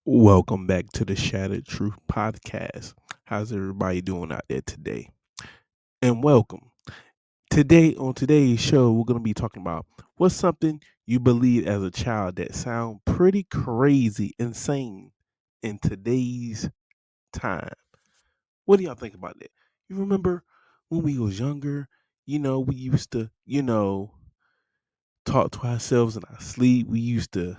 Welcome back to the Shattered Truth Podcast. How's everybody doing out there today? And welcome. Today, on today's show, we're going to be talking about what's something you believed as a child that sound pretty crazy, insane in today's time. What do y'all think about that? You remember when we was younger, we used to, talk to ourselves in our sleep. We used to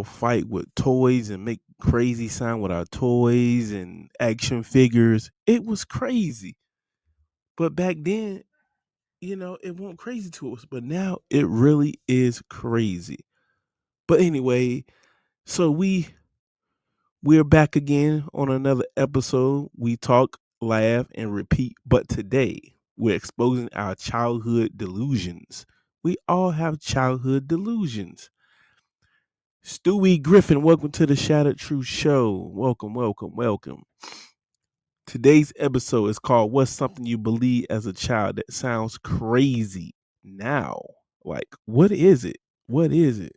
fight with toys and make crazy sound with our toys and action figures. It was crazy. But back then, it wasn't crazy to us. But now it really is crazy. But anyway, so we're back again on another episode. We talk, laugh, and repeat. But today we're exposing our childhood delusions. We all have childhood delusions. Stewie Griffin, welcome to the Shattered Truth Show. Welcome, welcome, welcome. Today's episode is called What's Something You Believe as a Child That Sounds Crazy Now? Like, what is it? What is it?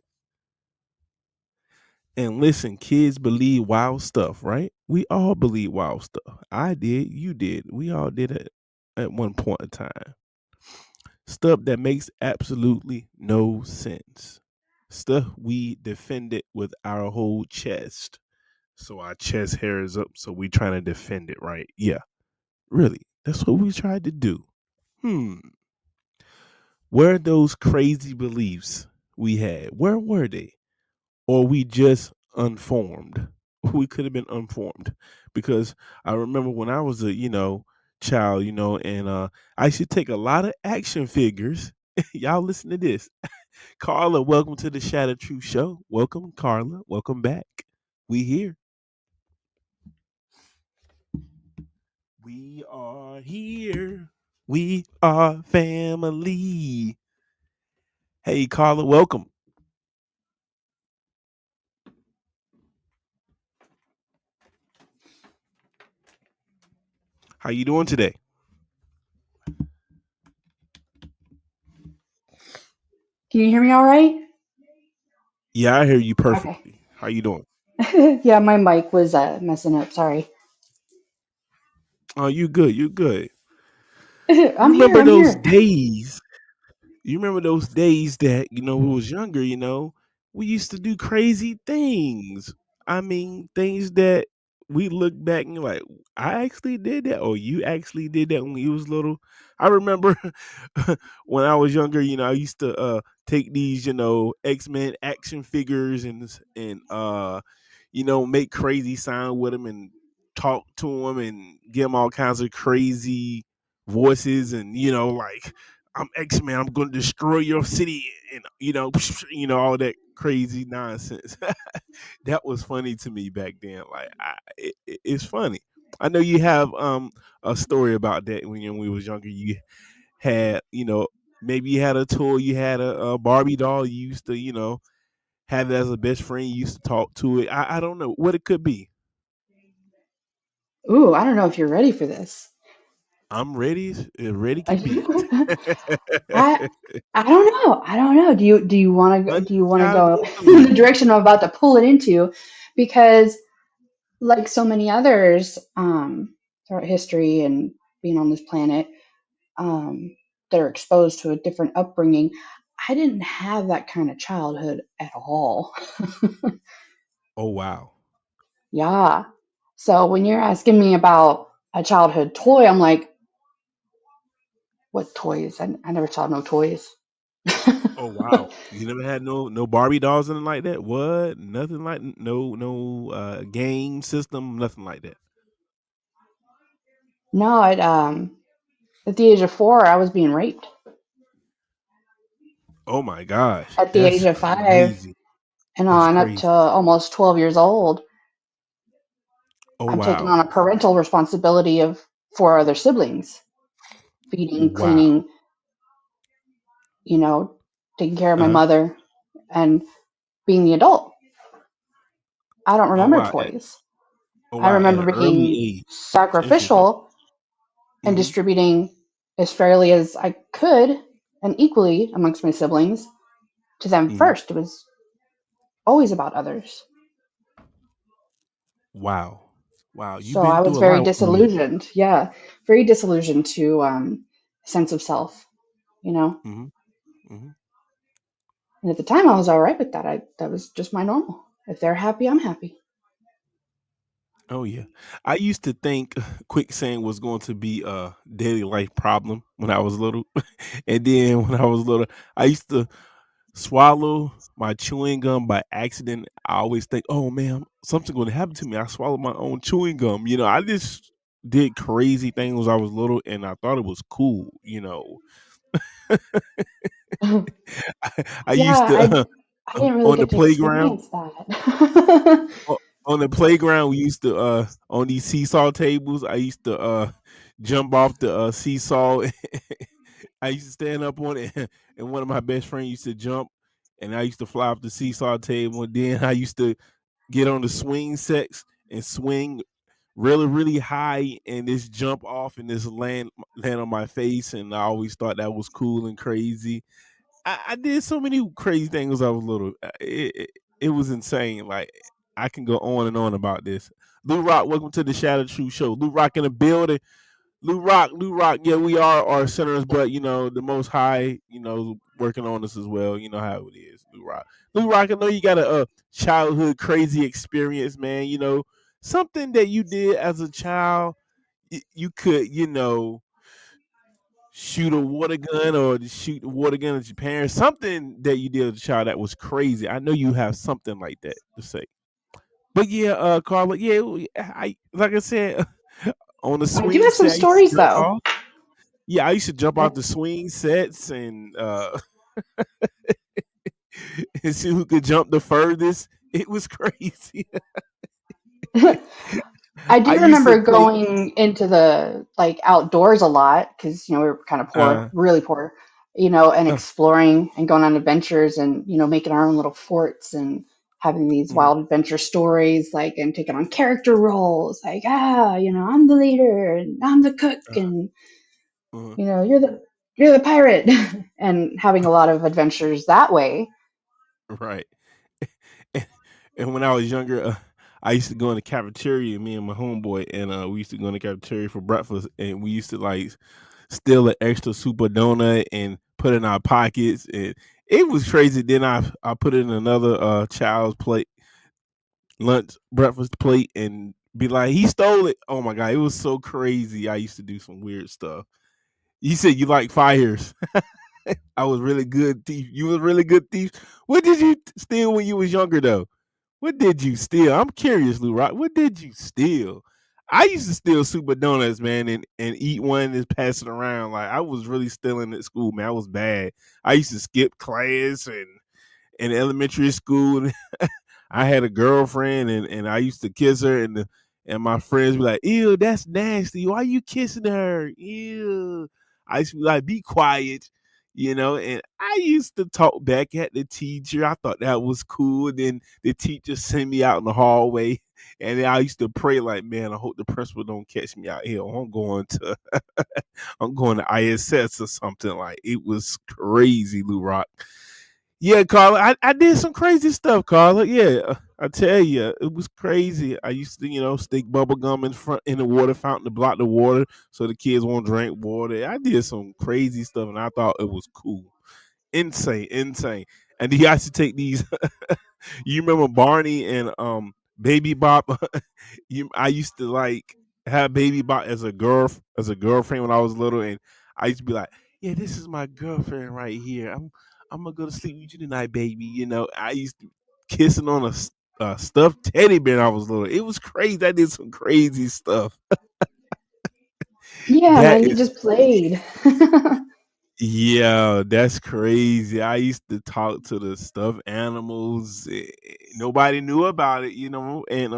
And listen, kids believe wild stuff, right? We all believe wild stuff. I did, you did. We all did it at one point in time. Stuff that makes absolutely no sense. Stuff we defended with our whole chest. So our chest hair is up, so we trying to defend it, right? Yeah, really. That's what we tried to do. Hmm. Where are those crazy beliefs we had? Where were they? Or we just unformed? We could have been unformed. Because I remember when I was a, child, and I should take a lot of action figures. Y'all listen to this. Carla, welcome to the Shattered Truth Show. Welcome, Carla. Welcome back. We here. We are here. We are family. Hey, Carla, welcome. How you doing today? Can you hear me all right? Yeah, I hear you Okay. perfectly. How you doing? Yeah, my mic was messing up. Sorry. Oh, you good. You good. You I'm here. remember I'm those here. days You remember those days that, we was younger, we used to do crazy things. I mean, things that we look back and you're like, I actually did that, or you actually did that when you was little. I remember when I was younger, I used to take these, X-Men action figures and make crazy sound with them and talk to them and give them all kinds of crazy voices and like I'm X-Men. I'm going to destroy your city, and all that crazy nonsense. That was funny to me back then. Like, it's funny. I know you have a story about that when we was younger. You had maybe you had a toy, you had a Barbie doll. You used to have it as a best friend. You used to talk to it. I don't know what it could be. Ooh, I don't know if you're ready for this. I'm ready. Ready can be. I I don't know. I don't know. Do you want to Untitled go in the delusion. direction I'm about to pull it into? Because like so many others throughout history and being on this planet, that are exposed to a different upbringing, I didn't have that kind of childhood at all. Oh wow. Yeah. So when you're asking me about a childhood toy, I'm like, what toys? I never saw no toys. Oh wow. You never had no Barbie dolls and like that? What? Nothing like no game system, nothing like that. No, at the age of 4, I was being raped. Oh my gosh. At the age That's of 5 crazy. and That's on up to crazy. almost 12 years old, Oh I'm taking wow. on a parental responsibility of 4 other siblings, feeding, Wow. cleaning, you know, taking care of my Uh-huh. mother, and being the adult. I don't Oh remember wow. toys. Oh I wow. At remember an early being age. That's interesting. sacrificial and Hmm. distributing as fairly as I could and equally amongst my siblings to them Hmm. first. It was always about others. Wow. Wow. You've So I been was through a very lot on me. disillusioned. Yeah, very disillusioned to sense of self, you know. Hmm. Hmm. And at the time, I was all right with that. That was just my normal. If they're happy, I'm happy. Oh yeah. I used to think quicksand was going to be a daily life problem when I was little. And then when I was little, I used to swallow my chewing gum by accident. I always think, oh man, something's going to happen to me. I swallowed my own chewing gum. I just did crazy things when I was little and I thought it was cool. I used Yeah, to I didn't really on the get to playground. experience that. On the playground, we used to on these seesaw tables. I used to jump off the seesaw. I used to stand up on it, and one of my best friends used to jump, and I used to fly off the seesaw table. And then I used to get on the swing sets and swing really, really high, and just jump off and just land on my face. And I always thought that was cool and crazy. I did so many crazy things when I was little. It was insane. Like I can go on and on about this. Lou Rock, welcome to the Shadow Truth Show. Lou Rock in the building. Lou Rock. Yeah, we are our sinners, but the Most High, working on us as well. You know how it is, Lou Rock. Lou Rock, I know you got a childhood crazy experience, man. Something that you did as a child. You could, shoot a water gun or to shoot a water gun at your parents, something that you did as a child that was crazy. I know you have something like that to say. But yeah, Carla, yeah, I like I said, on the I do swing have some set, I used stories to jump though. off. Yeah, I used to jump off I, the swing sets and and see who could jump the furthest. It was crazy. I I do used to remember play. going into the like outdoors a lot because we were kind of poor, Uh, really poor, and uh, exploring and going on adventures and making our own little forts and having these mhm, wild adventure stories like and taking on character roles like I'm the leader and I'm the cook uh, and uh, you're the pirate and having a lot of adventures that way. right. And when I was younger, I used to go in the cafeteria, me and my homeboy, and we used to go in the cafeteria for breakfast, and we used to like steal an extra super donut and put it in our pockets, and it was crazy. Then I put it in another child's plate, lunch breakfast plate, and be like, he stole it. Oh my god, it was so crazy. I used to do some weird stuff. You said you like fires. I was really good thief. You was really good thief. What did you steal when you was younger though? What did you steal? I'm curious, Lou Rock. What did you steal? I used to steal super donuts, man, and eat one and pass it around. Like I was really stealing at school, man. I was bad. I used to skip class and in elementary school. I had a girlfriend and I used to kiss her and my friends be like, ew, that's nasty. Why you kissing her? Ew. I used to be like, be quiet, and I used to talk back at the teacher. I thought that was cool. And then the teacher sent me out in the hallway. And then I used to pray like, man, I hope the principal don't catch me out here. I'm going to ISS or something. Like it was crazy, Lou Rock. Yeah, Carla, I did some crazy stuff, Carla. Yeah, I tell you, it was crazy. I used to, stick bubble gum in the water fountain to block the water so the kids won't drink water. I did some crazy stuff, and I thought it was cool, insane, insane. And you guys to take these. You remember Barney and Baby Bop? I used to like have Baby Bop as a girlfriend when I was little, and I used to be like, "Yeah, this is my girlfriend right here. I'm gonna go to sleep with you tonight, baby." I used to kissing on a stuffed teddy bear when I was little. It was crazy. I did some crazy stuff. Yeah, That man, you is, just played. yeah, that's crazy. I used to talk to the stuffed animals. Nobody knew about it, and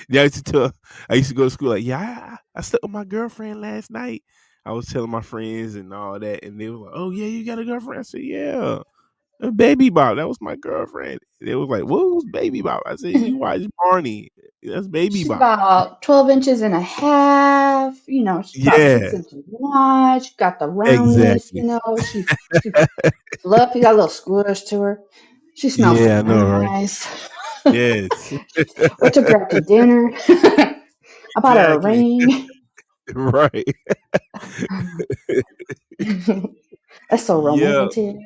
yeah, I used to go to school like, yeah, I slept with my girlfriend last night. I was telling my friends and all that, and they were like, "Oh yeah, you got a girlfriend?" I said, "Yeah, Baby Bob. That was my girlfriend." They was like, "Who's Baby Bob?" I said, "You watch Barney. That's Baby She's Bob." about 12 inches and a half, she's about Yeah, 6 inches wide. She got the roundness, exactly. she's fluffy, got a little squish to her. She smells Yeah, I know, right? nice. Yes. What took her out to dinner? I bought her a Exactly. ring. Right. That's so Yeah. romantic.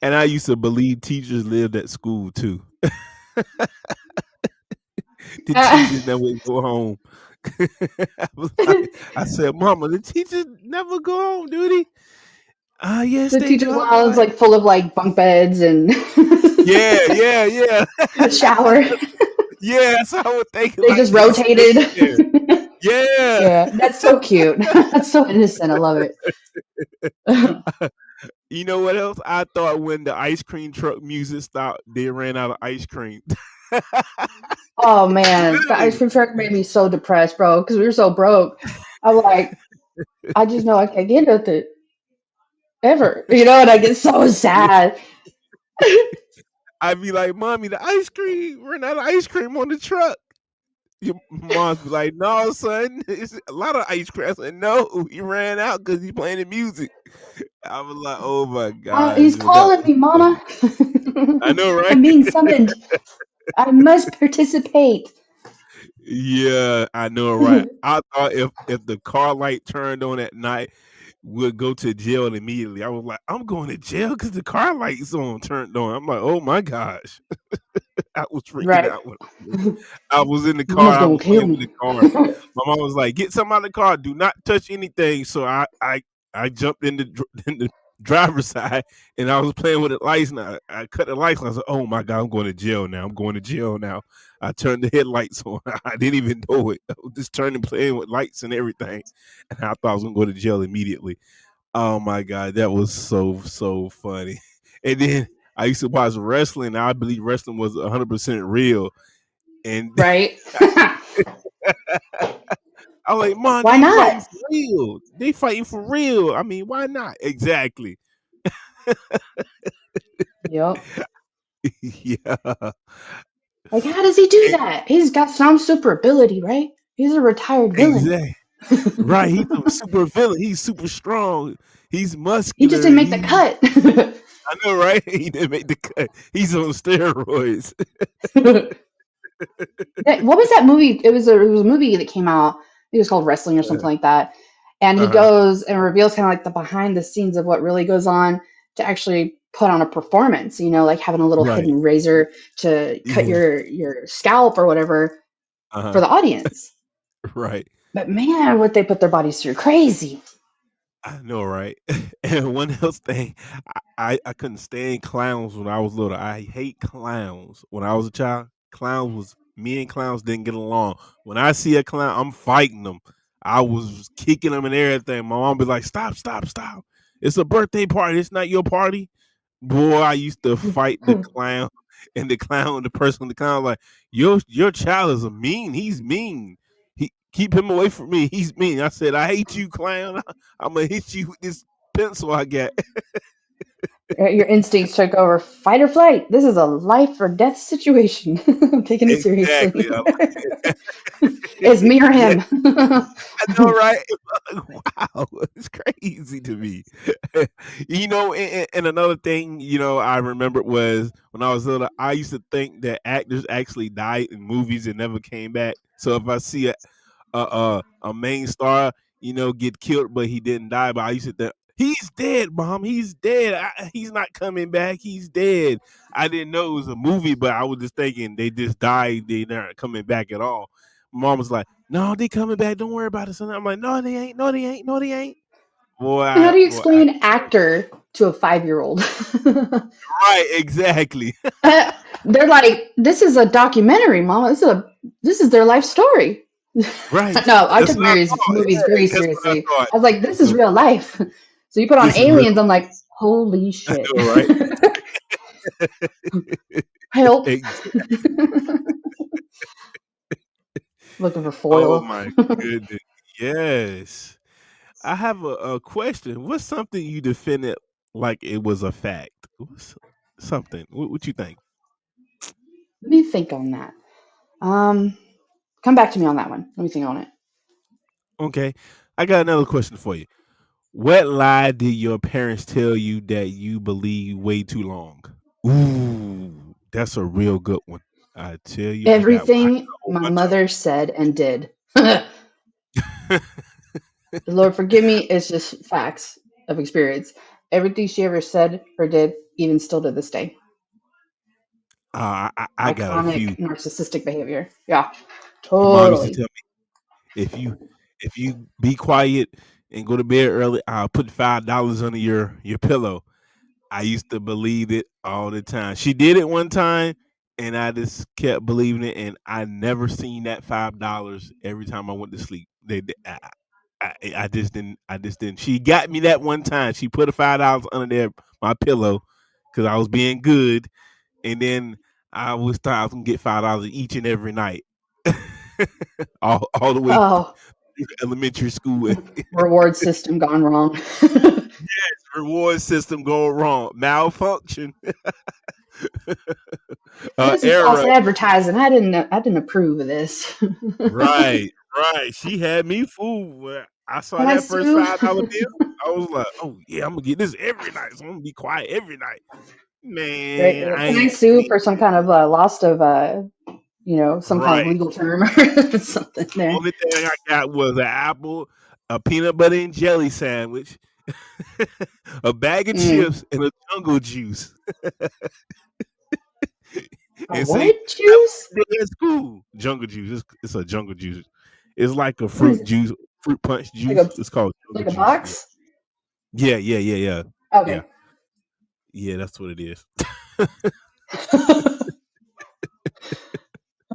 And I used to believe teachers lived at school too. The Uh, teachers never go home. I was like, I said, "Mama, the teachers never go home, do they?" Ah, yes, the they teacher's do. I'm lounge like, like full of like bunk beds and yeah, yeah, yeah, a shower. yeah. That's how I would think. They Like just they rotated. stayed there. Yeah. Yeah, that's so cute. That's so innocent. I love it. You know what else? I thought when the ice cream truck music stopped, they ran out of ice cream. Oh man, the ice Literally. cream truck made me so depressed, bro, because we were so broke. I'm like, I just know I can't get nothing ever, and I get so sad. I'd be like, "Mommy, the ice cream ran out of ice cream on the truck." Your mom's be like, "No, son, it's a lot of ice cream." I said, "No, he ran out because he's playing the music." I was like, "Oh my gosh, He's but that calling was me, funny." Mama. I know, right? I'm being summoned. I must participate. Yeah, I know, right? I thought if the car light turned on at night, we'd go to jail immediately. I was like, "I'm going to jail because the car light's on turned on." I'm like, "Oh my gosh." I was freaking Right. out when I was in the car. Mama's I gonna was kill playing with me. the car. My mom was like, "Get something out of the car. Do not touch anything." So I jumped in the in the driver's side and I was playing with the lights. And I cut the lights. And I was like, "Oh my god, I'm going to jail now. I'm going to jail now." I turned the headlights on. I didn't even know it. I was just turning playing with lights and everything, and I thought I was gonna go to jail immediately. Oh my god, that was so funny. And then I used to watch wrestling. I believe wrestling was 100% real, and Right. I'm like, "Mom, Why they fighting not? for real. They fighting for real. I mean, why not?" Exactly. Yep. Yeah. Like, how does he do E that? He's got some super ability, right? He's a retired villain. exactly. Right, he's a super villain. He's super strong. He's He just muscular. didn't make the cut. I know, right? He didn't make the cut. He's on steroids. What was that movie? It was a movie that came out. It was called Wrestling or something like that. And he Uh-huh. goes and reveals kind of like the behind the scenes of what really goes on to actually put on a performance. Like having a little Right. hidden razor to cut Yeah. your scalp or whatever for Uh-huh. the audience. Right. But man, what they put their bodies through, crazy. I know, right? And one else thing, I couldn't stand clowns when I was little. I hate clowns. When I was a child, clowns was me and clowns didn't get along. When I see a clown, I'm fighting them. I was kicking them and everything. My mom be like, "Stop, stop, stop! It's a birthday party. It's not your party." Boy, I used to fight the clown and the person, the clown, like, your child is a mean. He's mean. He keep him away from me. He's mean. I said, I hate you, clown. I'm gonna hit you with this pencil I got. Your instincts took over. Fight or flight. This is a life or death situation. I'm taking it Exactly. seriously. It's me or Yeah, him. I know, right? Wow, it's crazy to me. And another thing, I remember was when I was little, I used to think that actors actually died in movies and never came back. So if I see a main star, get killed, but he didn't die. But I used to think he's dead, mom. He's dead. He's not coming back. He's dead. I didn't know it was a movie, but I was just thinking they just died. They're not coming back at all. Mom was like, "No, they coming back. Don't worry about it, son." I'm like, "No, they ain't. No, they ain't. No, they ain't." Boy, How I do you boy, I explain actor to a 5-year-old? right, exactly. They're like, this is a documentary, Mama. This is their life story. Right. No, I That's took what I Mary's thought. movies Yeah, very that's what seriously. I thought. I was like, this is No, real life. So you put on this is real. aliens, I'm like, holy I shit. know, right? Help. Ex- Looking for oh foil. my goodness. Yes. I have a question. What's something you defended like it was a fact? What's something? What you think? Let me think on that. Um, Come back to me on that one. Let me think on it. Okay. I got another question for you. What lie did your parents tell you that you believe way too long? Ooh, that's a real good one. I tell you, I got Everything a whole my bunch of mother said and did. The 'em. Lord forgive me, it's just facts of experience. Everything she ever said or did, even still to this day. I got a few. Iconic narcissistic behavior. Yeah, My mom used to totally. tell me, if you be quiet and go to bed early, I'll put $5 under your pillow. I used to believe it all the time. She did it one time, and I just kept believing it, and I never seen that $5 every time I went to sleep. I just didn't. I just didn't. She got me that one time. She put a $5 under there my pillow because I was being good, and then I was thought I was gonna get $5 each and every night, all the way Oh, through elementary school. reward system gone wrong. Reward system going wrong, malfunction, This is false error. advertising. I didn't approve of this. Right, right. She had me fooled. When I saw Can I that first sue? $5 bill, I was like, "Oh yeah, I'm gonna get this every night. So I'm gonna be quiet every night." Right? Man, I Can I ain't sue seen for some kind of loss of some kind of right. legal term or something there? Only thing I got was an apple, a peanut butter and jelly sandwich, a bag of Mm. chips, and a jungle juice. A And say, what "Have juice? a good day at school." Jungle juice. It's a jungle juice. It's like a What is fruit it? juice, fruit punch Like juice. a It's called jungle like a juice. Yeah, box? yeah, yeah, yeah, yeah, yeah. Okay. Yeah, that's what it is.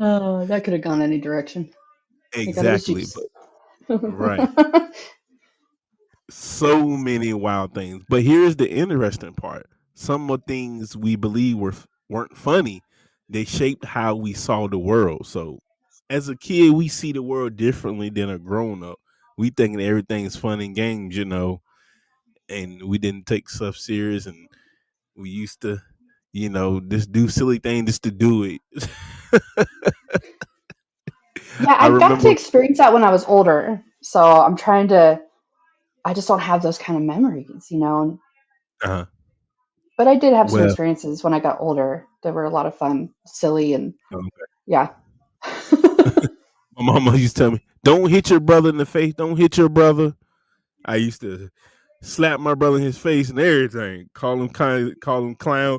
Oh, that could have gone any direction. Thank God it was Exactly, juice. but right. So many wild things. But here's the interesting part. Some of the things we believe weren't funny. They shaped how we saw the world. So as a kid, we see the world differently than a grown up. We thinking everything's fun and games, and we didn't take stuff serious, and we used to, just do silly things just to do it. Yeah, I I got to remember experience that when I was older. So I'm trying to. I just don't have those kind of memories. uh But I did have some well, experiences when I got older that were a lot of fun, silly, and okay. yeah. My mama used to tell me, "Don't hit your brother in the face. Don't hit your brother." I used to slap my brother in his face and everything. Call him clown,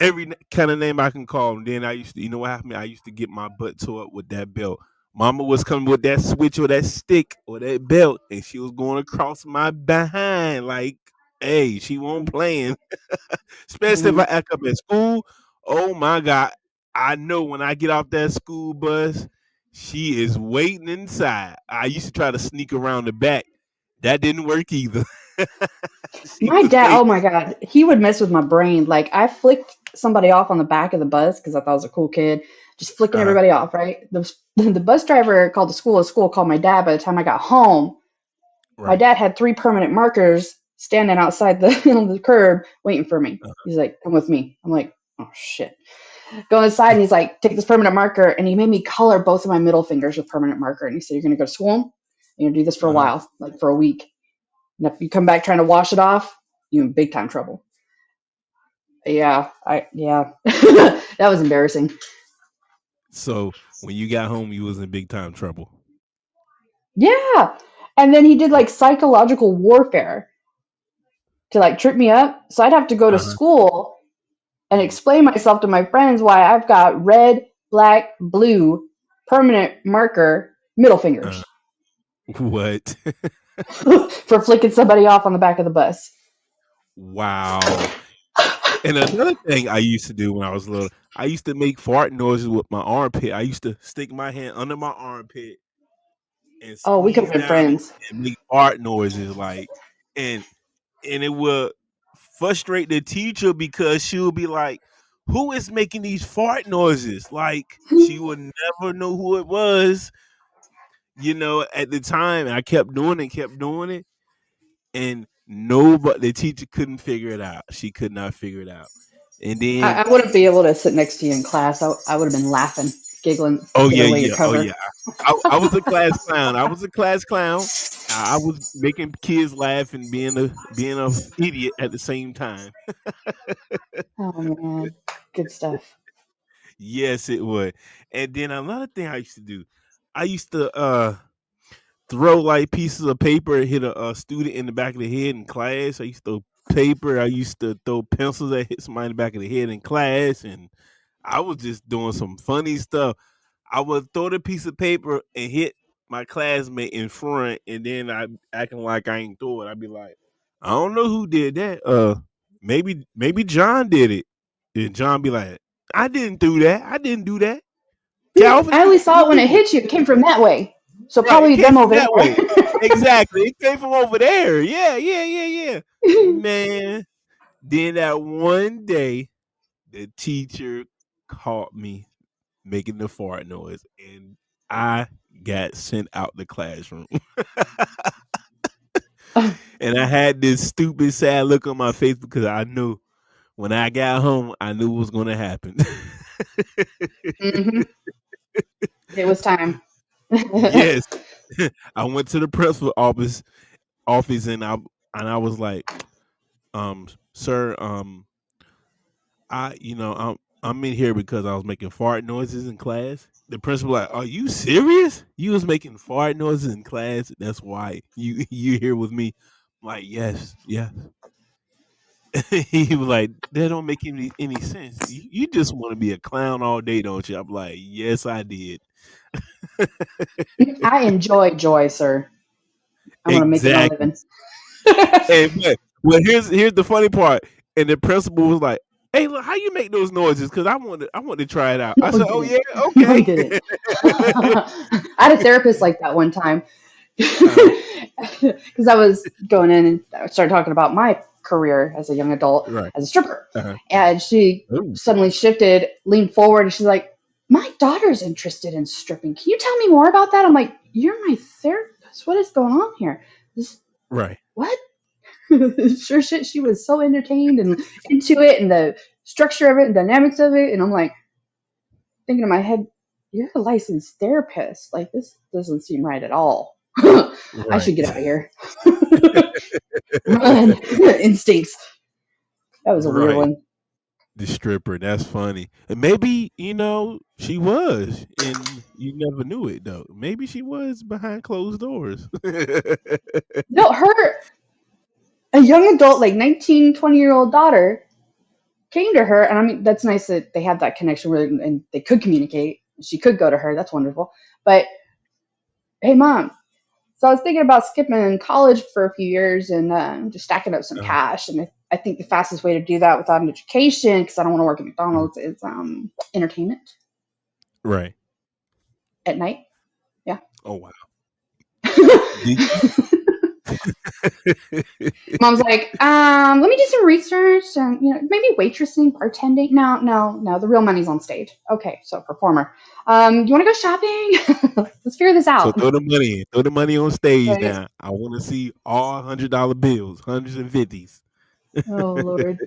every kind of name I can call him. Then I used to, you know what happened? I used to get my butt tore up with that belt. Mama was coming with that switch or that stick or that belt, and she was going across my behind like, "Hey, she won't playing." Especially if I Mm. act up at school. Oh my God. I know when I get off that school bus, she is waiting inside. I used to try to sneak around the back. That didn't work either. She My was dad, oh waiting. my God, he would mess with my brain. Like I flicked somebody off on the back of the bus because I thought I was a cool kid, just flicking Uh-huh, everybody off, right? The bus driver called the school called my dad. By the time I got home, my right. dad had three permanent markers standing outside the on the curb waiting for me. Uh-huh, He's like, "Come with me." I'm like, "Oh shit." Go inside and he's like, "Take this permanent marker," and he made me color both of my middle fingers with permanent marker. And he said, "You're gonna go to school. And you're gonna do this for a uh-huh. while, like for a week. And if you come back trying to wash it off, you're in big time trouble." Yeah. That was embarrassing. So when you got home, you was in big time trouble. Yeah. And then he did like psychological warfare to like trip me up. So I'd have to go to Uh-huh. school and Mhm. explain myself to my friends why I've got red, black, blue, permanent marker, middle Uh, fingers what? for flicking somebody off on the back of the bus. Wow. And another thing I used to do when I was little, I used to make fart noises with my armpit. I used to stick my hand under my armpit and Oh, we could squeeze have been down friends. and make fart noises like and and it would frustrate the teacher because she would be like, "Who is making these fart noises?" Like she would never know who it was, at the time. And I kept doing it, and nobody the teacher couldn't figure it out. She could not figure it out. And then I wouldn't be able to sit next to you in class. I would have been laughing, giggling to oh get yeah, away to yeah, oh cover. yeah. I was a class clown. I was a class clown. I was making kids laugh and being a idiot at the same time. Oh man, good stuff. Yes, it would. And then another thing I used to do, I used to throw like pieces of paper and hit a student in the back of the head in class. I used to throw paper. I used to throw pencils that hit somebody in the back of the head in class, and I was just doing some funny stuff. I would throw the piece of paper and hit my classmate in front, and then I acting like I ain't throw it. I'd be like, I don't know who did that. Maybe John did it. And John be like, I didn't do that. I didn't do that. Calvin, I who only saw who it when did it it? hit you. It came from that way. So Right, it probably came them from over that way. there. Exactly. It came from over there. Yeah, yeah, yeah, yeah. Man, then that one day, the teacher caught me making the fart noise, and I got sent out the classroom. And I had this stupid, sad look on my face because I knew when I got home, I knew what was going to happen. Hmm. It was time. Yes, I went to the principal office, and I was like, sir, I'm in here because I was making fart noises in class. The principal like, are you serious? You was making fart noises in class. That's why you here with me. I'm like, yes, yeah. He was like, that don't make any sense. You just want to be a clown all day, don't you? I'm like, yes, I did. I enjoy joy, sir. I want to make it my Exactly. living. And well, here's the funny part. And the principal was like, "Hey, look, how you make those noises? Because I want to try it out." No, I he said, "Oh didn't. yeah, No, he okay." didn't. I had a therapist like that one time uh, because I was going in and I started talking about my career as a young adult right. as a stripper. Uh-huh. And she Ooh, suddenly shifted, leaned forward, and she's like, my daughter's interested in stripping. Can you tell me more about that? I'm like, you're my therapist. What is going on here? This, right. what? Sure shit. She was so entertained and into it and the structure of it and dynamics of it. And I'm like, thinking in my head, you're a licensed therapist. Like, this doesn't seem right at all. I Right. should get out of here. Run. Instincts. That was a weird Right. one. The stripper. That's funny. And maybe she was, and you never knew it though. Maybe she was behind closed doors. No, a young adult, like 19, 20-year-old daughter, came to her. And I mean, that's nice that they had that connection where and they could communicate. She could go to her. That's wonderful. But hey, mom, so I was thinking about skipping college for a few years and just stacking up some Uh, cash. And I think the fastest way to do that without an education, because I don't want to work at mm, McDonald's, is entertainment right. at night. Yeah. Oh wow. Did Mom's like, let me do some research and maybe waitressing, bartending. No, no, no. The real money's on stage. Okay, so performer. You want to go shopping? Let's figure this So out. throw the money in. Throw the money on stage Right. now. I want to see all $100 bills, hundreds and fifties. Oh Lord.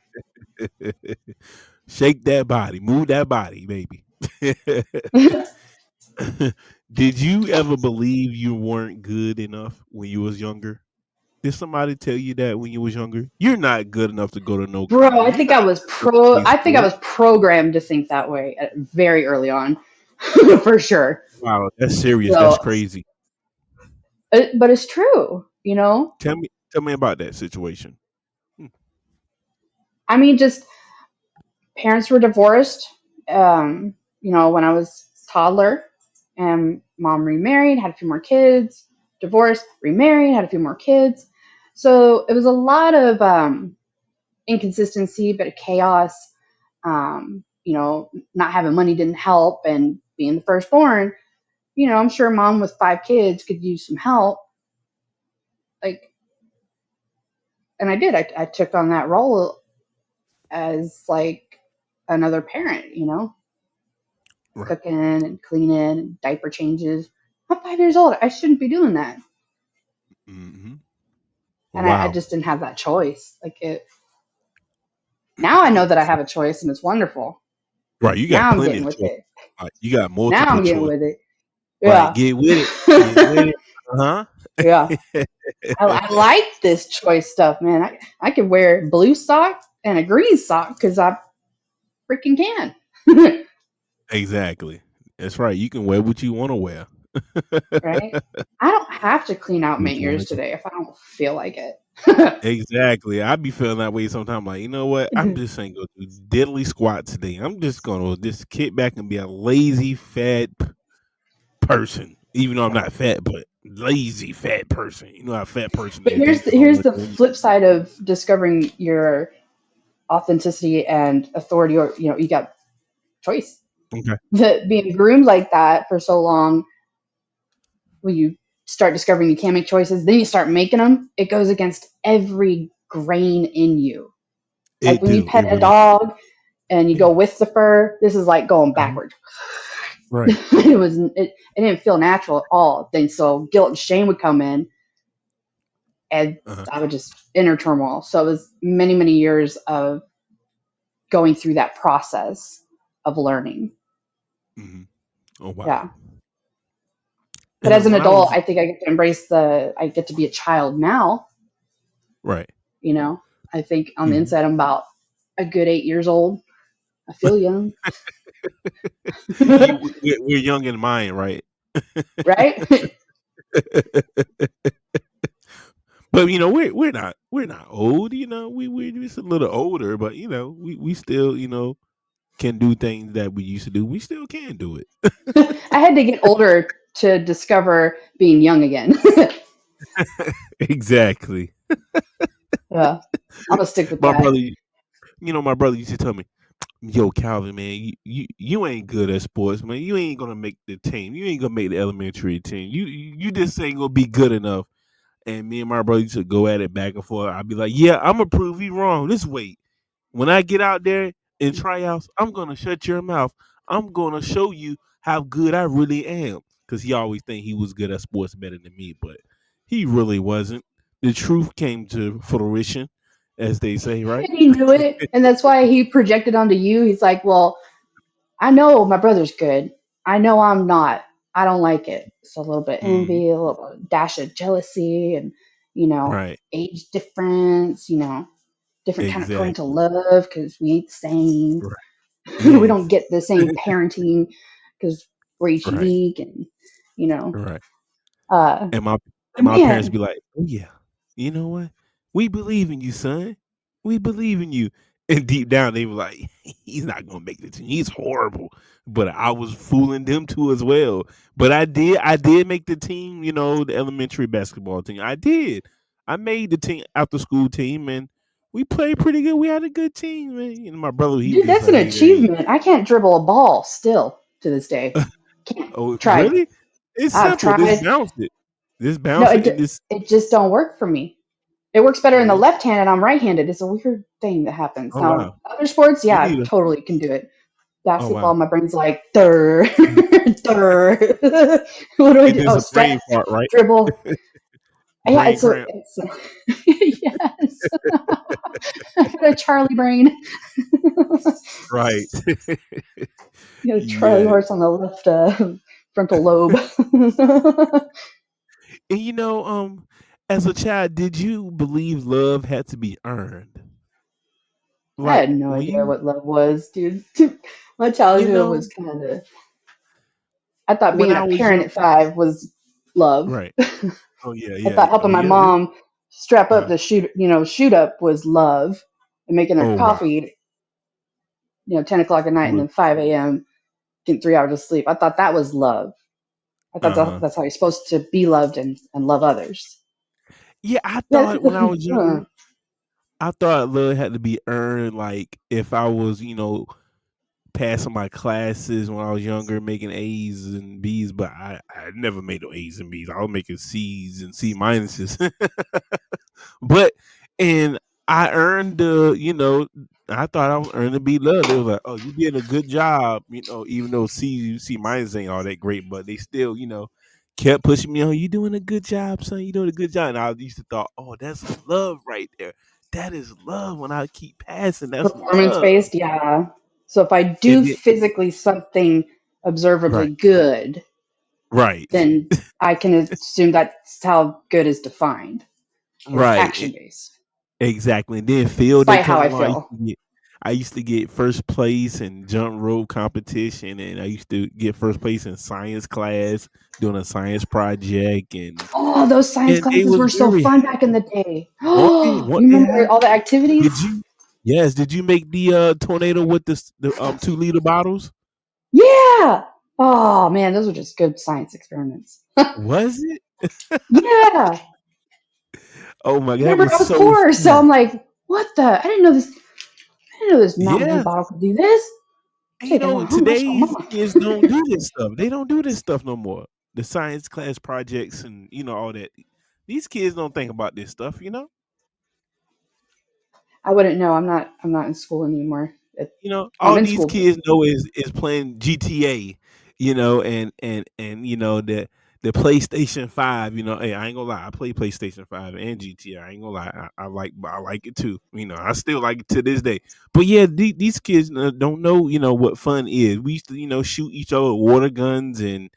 Shake that body, move that body, baby. Did you ever believe you weren't good enough when you was younger? Did somebody tell you that when you was younger? You're not good enough to go to no Bro, college. You're not good enough to play I think I sports. was programmed to think that way very early on. For sure. Wow, that's serious. That's So, crazy. but it's true. Tell me about that situation. Hmm. I mean, just parents were divorced. When I was a toddler, and mom remarried, had a few more kids, divorced, remarried, had a few more kids. So it was a lot of inconsistency, bit of chaos. Not having money didn't help, and being the firstborn, I'm sure mom with 5 kids could use some help. Like, and I did. I took on that role as like another parent, Right. cooking and cleaning and diaper changes. I'm 5 years old. I shouldn't be doing that. Hmm. And I Wow. just didn't have that choice. Like it now I know that I have a choice and it's wonderful. Right, you got Now I'm plenty getting of with choice. it. Like, you got Now multiple I'm getting choice. with it. Right, Yeah. get with it. Get with it. Uh-huh. Yeah. I like this choice stuff, man. I could wear blue sock and a green sock because I freaking can. Exactly. That's right. You can wear what you want to wear. right? I don't have to clean out my What you want ears to do. today if I don't feel like it. Exactly. I be feeling that way sometimes. Like, you know what? I'm just ain't gonna do diddly squat today. I'm just gonna just kick back and be a lazy fat person. Even though I'm not fat, but lazy fat person. You know how a fat person But is. They just don't here's want the to do anything. flip side of discovering your authenticity and authority, or you got choice. Okay. That being groomed like that for so long, when you start discovering you can't make choices, then you start making them. It goes against every grain in you. Like It when you do. It pet a really do. dog and you go with the fur, this is like going Uh-huh. backwards. Right. It didn't feel natural at all. Then so guilt and shame would come in, and Uh-huh. I would just inner turmoil. So it was many years of going through that process of learning. Hmm. Oh wow. Yeah. But And as then an when I adult, was I think I get to embrace I get to be a child now, right. you know. I think on the Hmm. inside I'm about a good 8 years old. I feel young. We're young in mind, right? Right? But we're not old. We're just a little older, but we still can do things that we used to do. We still can do it. I had to get older to discover being young again. Exactly. Yeah. I'm gonna stick with My that. brother, my brother used to tell me, "Yo, Calvin, man, you ain't good at sports, man. You ain't gonna make the team. You ain't gonna make the elementary team. You just ain't gonna be good enough." And me and my brother used to go at it back and forth. I'd be like, "Yeah, I'm gonna prove you wrong. This way, when I get out there in tryouts, I'm gonna shut your mouth. I'm gonna show you how good I really am." Because he always think he was good at sports better than me, but he really wasn't. The truth came to fruition, as they say, right? And he knew it, and that's why he projected onto you. He's like, "Well, I know my brother's good. I know I'm not. I don't like it." So a little bit Mhm. envy, a little dash of jealousy, and Right. age difference. Different kind of parental Exactly. love because we ain't the same. Right. We Yes. don't get the same parenting because we're each Right. unique, and you know, Right. uh, And my but and my parents man, be like, "Oh yeah, you know what? We believe in you, son. We believe in you." And deep down, they were like, "He's not gonna make the team. He's horrible." But I was fooling them too as well. But I did make the team. The elementary basketball team. I did. I made the team after school team, and we played pretty good. We had a good team, man. And my brother, he was dude, just that's a an hater. achievement. I can't dribble a ball still to this day. Can't. Oh, Tried. really? It's I've simple. Just tried. bounce it. Just No, bounce it, and this. it just don't work for me. It works better in the Really? left hand, and I'm right-handed. It's a weird thing that happens. Oh Now, wow. other sports, Me yeah, neither. totally can do it. Oh Basketball, wow. my brain's like, durr, durr. What do I And do? there's Oh, a step, brain fart, right? dribble. Yeah, Brain cramp. yes. I got a Charlie brain. Right. You know, Charlie Yeah. horse on the left frontal lobe. And as a child, did you believe love had to be earned? I Like had no when idea you, what love was, dude. My you childhood know, was kind of. I thought when being I a was parent young, at 5 was love. right? Oh yeah, I yeah. thought Oh helping my yeah. This, mom strap up uh, to shoot up was love, and making her oh wow. coffee, 10 o'clock at night, and Was then 5 a.m. getting 3 hours of sleep. I thought that was love. I thought uh huh. that's how you're supposed to be loved and love others. Yeah, I Yeah, thought when I was younger, I thought love had to be earned. Like if I was, passing my classes when I was younger, making A's and B's, but I never made no A's and B's. I was making C's and C minuses. But and I earned I thought I was earning to be loved. They was like, "Oh, you did a good job," even though C minus ain't all that great, but they still, kept pushing me on. You doing a good job, son. You doing a good job. And I used to thought, "Oh, that's love right there. That is love." When I keep passing, that's performance love. based, yeah. So if I And do then, physically something right, observably good, right, then I can assume that's how good is defined, is right. action based, Exactly. And then field day despite how come I along. feel. I used to get first place in jump rope competition, and I used to get first place in science class doing a science project, Oh, those science and they classes was were so very fun back in the day. weren't You they remember all happy? the activities? Did you? Yes. Did you make the tornado with the 2 liter bottles? Yeah. Oh man, those were just good science experiments. Was it? Yeah. Oh my god, that Remember, was I was so poor, so fun. I'm like, what the? I didn't know this. I didn't know this Mountain Dew Yeah. bottle could do this. And Take that home. I'll show today's mama. kids don't do this stuff. They don't do this stuff no more. The science class projects and all that. These kids don't think about this stuff. I wouldn't know. I'm not in school anymore. I'm All in these school, but kids know is playing GTA, and the PlayStation 5, hey, I ain't gonna lie, I play PlayStation 5 and GTA. I ain't gonna lie, I like it too. I still like it to this day. But yeah, these kids don't know, what fun is. We used to, shoot each other with water guns, and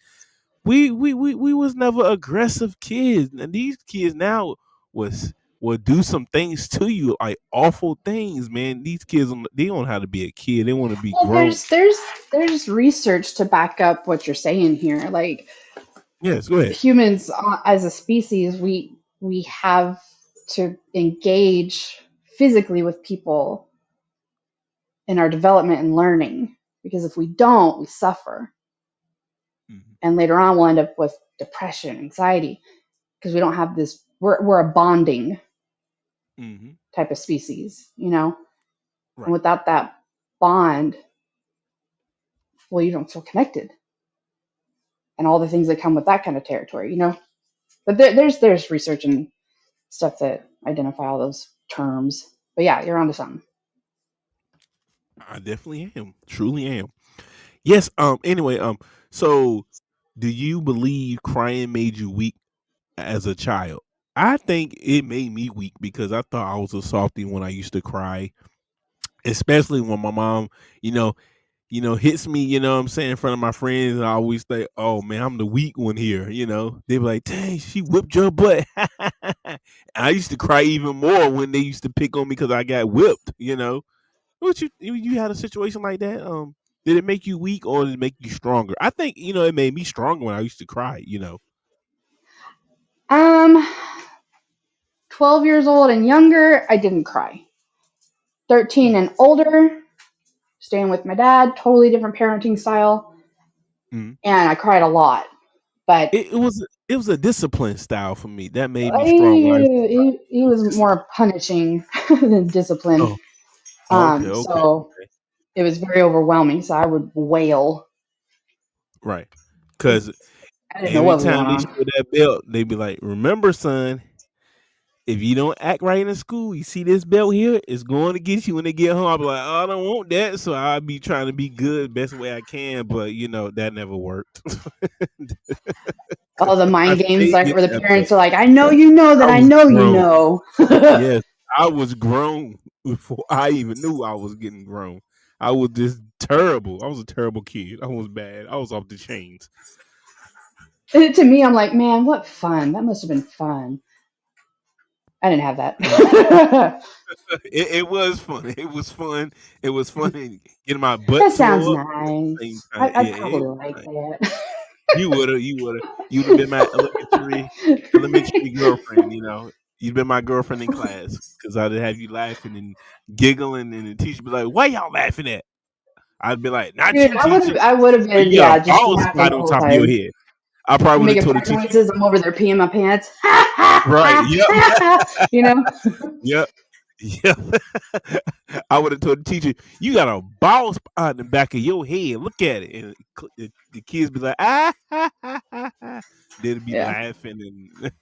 we was never aggressive kids. And these kids now was will do some things to you, like awful things, man. These kids, they don't know how to be a kid. They want to be well, grown. there's research to back up what you're saying here. Like Yes, go ahead. humans, as a species, we have to engage physically with people in our development and learning because if we don't, we suffer, Hmm. and later on we'll end up with depression, anxiety because we don't have this. We're a bonding Hmm. type of species, you know, and Right. without that bond, well, you don't feel connected, and all the things that come with that kind of territory, you know. But there's research and stuff that identify all those terms. But yeah, you're onto something. I definitely am. Truly am. Yes. Anyway. So, do you believe crying made you weak as a child? I think it made me weak because I thought I was a softie when I used to cry, especially when my mom, you know, hits me, what I'm saying, in front of my friends, and I always think, oh man, I'm the weak one here. They be like, dang, she whipped your butt. I used to cry even more when they used to pick on me because I got whipped. What you had a situation like that? Did it make you weak or did it make you stronger? I think, it made me stronger when I used to cry. Um, 12 years old and younger, I didn't cry. 13 Mm, and older, staying with my dad, totally different parenting style, mm. and I cried a lot. But It was a discipline style for me. That made me strong when I used to cry. he It was was discipline. more punishing than discipline. Oh, okay, okay, So okay. it was very overwhelming. So I would wail Right. Because because I didn't know every what was time going they on. show that belt, they be like, "Remember, son, if you don't act right in school, you see this belt here, it's going to get you when they get home." I'll be like, "Oh, I don't want that," so I'll be trying to be good best way I can, but that never worked. All the I mind games, stayed like getting where the that belt. parents are like, "I know you know I that I was know you grown. know." Yes, I was grown before I even knew I was getting grown. I was just terrible. I was a terrible kid. I was bad. I was off the chains. To me, I'm like, man, what fun! That must have been fun. I didn't have Mm. that. It was fun. It was fun. It was fun and getting my butt That sounds tore up at nice. the same time. I'd Yeah, it probably was like nice. that. You would have been my elementary girlfriend. You'd been my girlfriend in class because I'd have you laughing and giggling, and the teacher be like, "Why y'all laughing at?" I'd be like, "Not Dude, you, teacher. I would have Oh, been, you got a yeah, just bald laughing spot the on whole top of your time. head." I probably I'm would have making told the fart teacher, noises. I'm over there peeing my pants. right? Yep, You know? yep, yep. I would have told the teacher, "You got a bald spot in the back of your head. Look at it." And the kids be like, "Ah, ha, ha, ha, ha." They'd be Yeah. laughing, and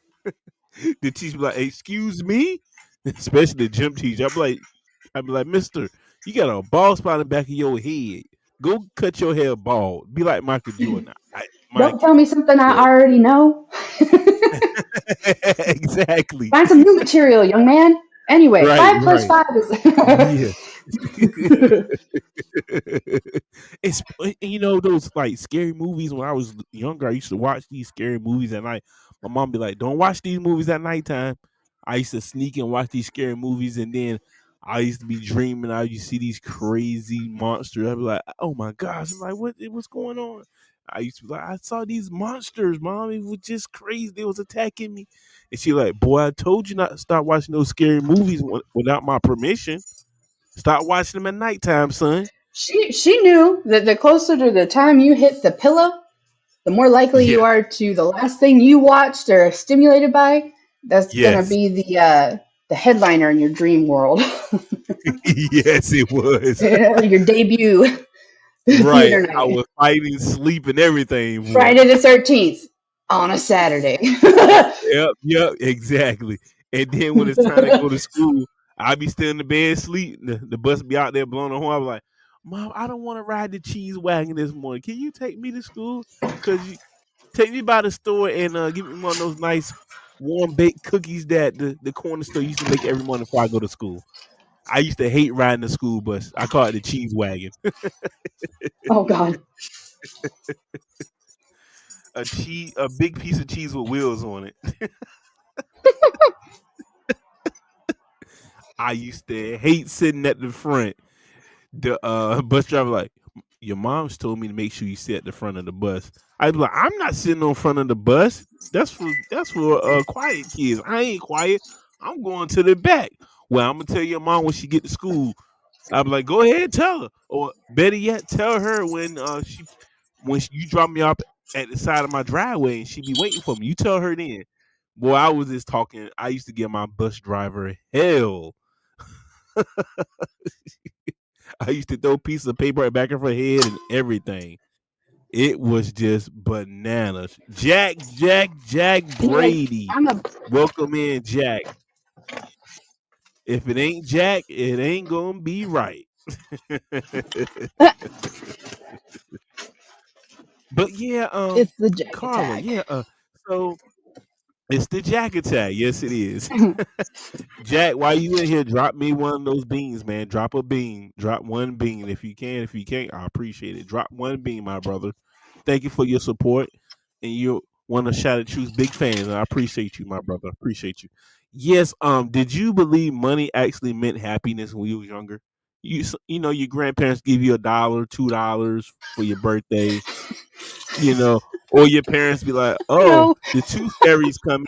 the teacher be like, "Excuse me," especially the gym teacher. I'd be like, "Mister, you got a bald spot in the back of your head. Go cut your hair bald. Be like Michael Jordan." Don't Mind tell me something you, I already know. exactly. Find some new material, young man. Anyway, Right, five plus right. five is. Yeah. It's those like scary movies. When I was younger, I used to watch these scary movies at night. My mom be like, "Don't watch these movies at nighttime." I used to sneak and watch these scary movies, and then I used to be dreaming. I used to see these crazy monsters. I'd be like, "Oh my gosh!" I'm like, What's going on?" I used to be like, "I saw these monsters, mom. It was just crazy. They was attacking me." And she like, "Boy, I told you not to start watching those scary movies without my permission. Stop watching them at nighttime, son." She knew that the closer to the time you hit the pillow, the more likely Yeah. you are to the last thing you watched or stimulated by. That's gonna Yes. be the headliner in your dream world. Yes, it was. Your debut Right. theater I night. was fighting, sleep, and everything, boy. Friday the 13th on a Saturday. Yep, yep, exactly. And then when it's time to go to school, I be still in the bed sleep. The bus be out there blowing the horn. I be like, "Mom, I don't want to ride the cheese wagon this morning. Can you take me to school? Cause you take me by the store and give me one of those nice warm baked cookies that the corner store used to make every morning before I go to school." I used to hate riding the school bus. I call it the cheese wagon. Oh God. A big piece of cheese with wheels on it. I used to hate sitting at the front. The bus driver like, "Your mom's told me to make sure you sit at the front of the bus." I'd be like, "I'm not sitting on front of the bus. That's for quiet kids. I ain't quiet. I'm going to the back." "Well, I'm gonna tell your mom when she get to school." I'd be like, "Go ahead, tell her." Or better yet, tell her you drop me off at the side of my driveway and she be waiting for me. You tell her then. Boy, I was just talking. I used to give my bus driver hell. I used to throw pieces of paper back of her head and everything. It was just bananas. Jack You're like, Brady. I'm a Welcome in, Jack. If it ain't Jack, it ain't gonna be right. But yeah, it's the Jack Carla, attack. yeah, so it's the Jack attack. Yes, it is. Jack, while you in here, drop me one of those beans, man. Drop a bean. Drop one bean if you can. If you can't, I appreciate it. Drop one bean, my brother. Thank you for your support. And you're one of Shout at Truth's big fans. And I appreciate you, my brother. I appreciate you. Yes, did you believe money actually meant happiness when you was younger? You know, your grandparents give you $1, $2 for your birthday, or your parents be like, "Oh, No, the tooth fairy's coming.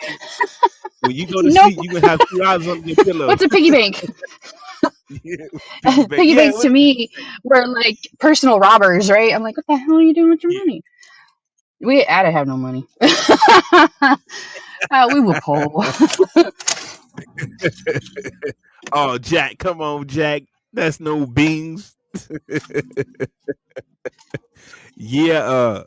When you go to nope. sleep, you gonna have $2 under your pillow." What's a piggy bank? Yeah, piggy bank. Piggy Yeah, banks to me were like personal robbers, right? I'm like, what the hell are you doing with your yeah. money? I didn't have no money. We were poor. Oh, Jack, come on, Jack. That's no beans. Yeah,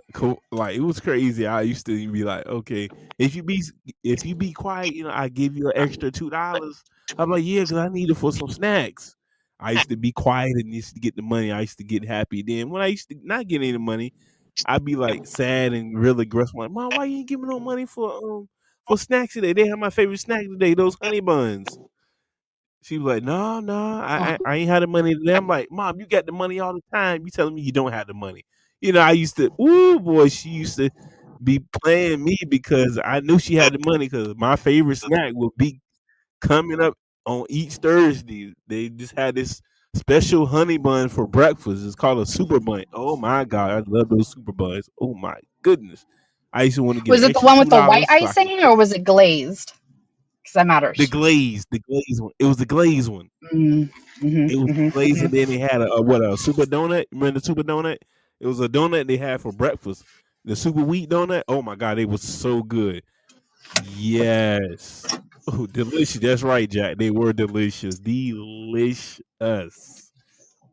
like it was crazy. I used to be like, okay, if you be if you be quiet, I give you an extra $2. I'm like, yeah, because I need it for some snacks. I used to be quiet and used to get the money. I used to get happy. Then when I used to not get any money, I'd be like sad and really aggressive. Like, "Mom, why you ain't giving no money for snacks today? They have my favorite snack today, those honey buns." She was like, "No, no, Oh, I ain't had the money today." I'm like, "Mom, you got the money all the time. You telling me you don't have the money?" I used to, ooh boy, she used to be playing me because I knew she had the money because my favorite snack would be coming up on each Thursday. They just had this special honey bun for breakfast. It's called a super bun. Oh my god, I love those super buns. Oh my goodness. I used to want to get was an it the extra one with the white $2 so I could icing or was it glazed? Because that matters. the glaze one. It was the glaze one. Mm, It was the glaze, and then they had a super donut. Remember the super donut? It was a donut they had for breakfast. The super wheat donut. Oh my god, it was so good. Yes. Oh, delicious. That's right, Jack. They were delicious. Delicious.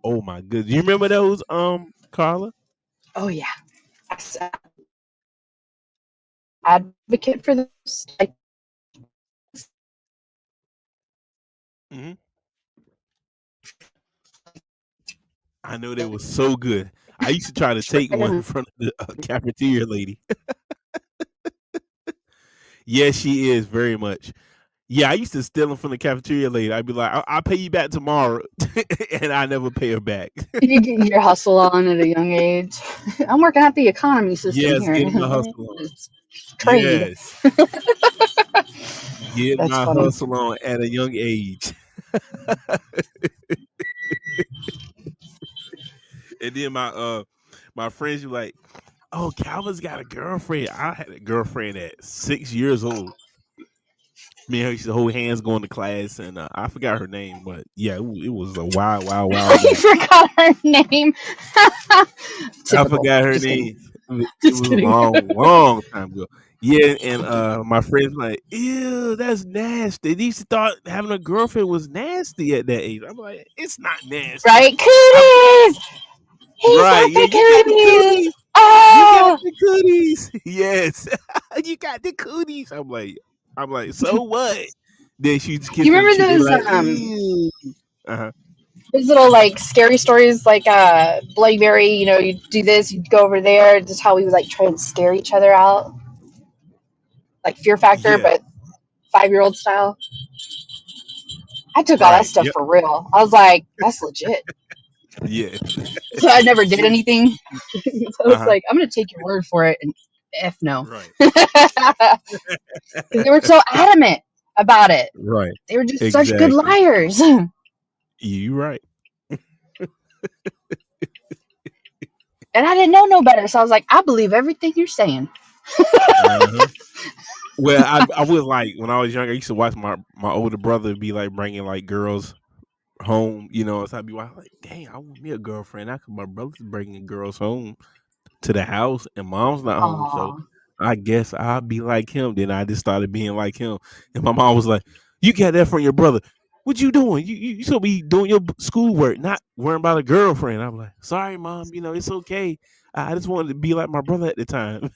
Oh my goodness. You remember those, Carla? oh yeah, yes, advocate for this. Like, Hmm. I know they were so good. I used to try to take right one in in front of the cafeteria lady. Yes, she is very much. Yeah, I used to steal them from the cafeteria lady. I'd be like, I'll pay you back tomorrow. And I never pay her back. you get your hustle on at a young age. I'm working at the economy system Yes, here. getting my hustle on. It's trade. Yes, getting That's my funny. hustle on at a young age. And then my friends were like, "Oh, Calvin's got a girlfriend." I had a girlfriend at 6 years old. Me and her used to hold hands going to class, and I forgot her name, but yeah, it was a wild, wild, wild You night. forgot her name. I Typical. forgot her Just kidding. name. It Just was a kidding. long, long time ago. Yeah, and my friends were like, "Ew, that's nasty." They used to thought having a girlfriend was nasty at that age. I'm like, it's not nasty. Right? I'm Cooties! He's right. got Yeah, the you got the cooties! cooties. You got Oh! the cooties. Yes, you got the cooties. I'm like, so what? Then she's You kissing them remember cheek. They like, ew. Uh-huh. those little like scary stories like Blackberry, you know, you do this, you go over there, just how we would like try and scare each other out. Like Fear Factor, Yeah. but 5-year old style. I took all that Right. stuff Yep. for real. I was like, that's legit. Yeah. So I never did So. anything. So I Uh was huh. like, I'm gonna take your word for it and F no. Right. Because they were so adamant about it. Right. They were just such good Exactly. liars. You right. And I didn't know no better. So I was like, I believe everything you're saying. Uh-huh. Well, I was like when I was younger, I used to watch my older brother be like bringing like girls home. So I'd be like, dang, I want me a girlfriend. Now, 'cause my brother's bringing girls home to the house, and mom's not home, so Aw. I guess I'll be like him. Then I just started being like him, and my mom was like, "You got that from your brother? What you doing? You should be doing your schoolwork, not worrying about a girlfriend." I'm like, "Sorry, mom. It's okay. I just wanted to be like my brother at the time."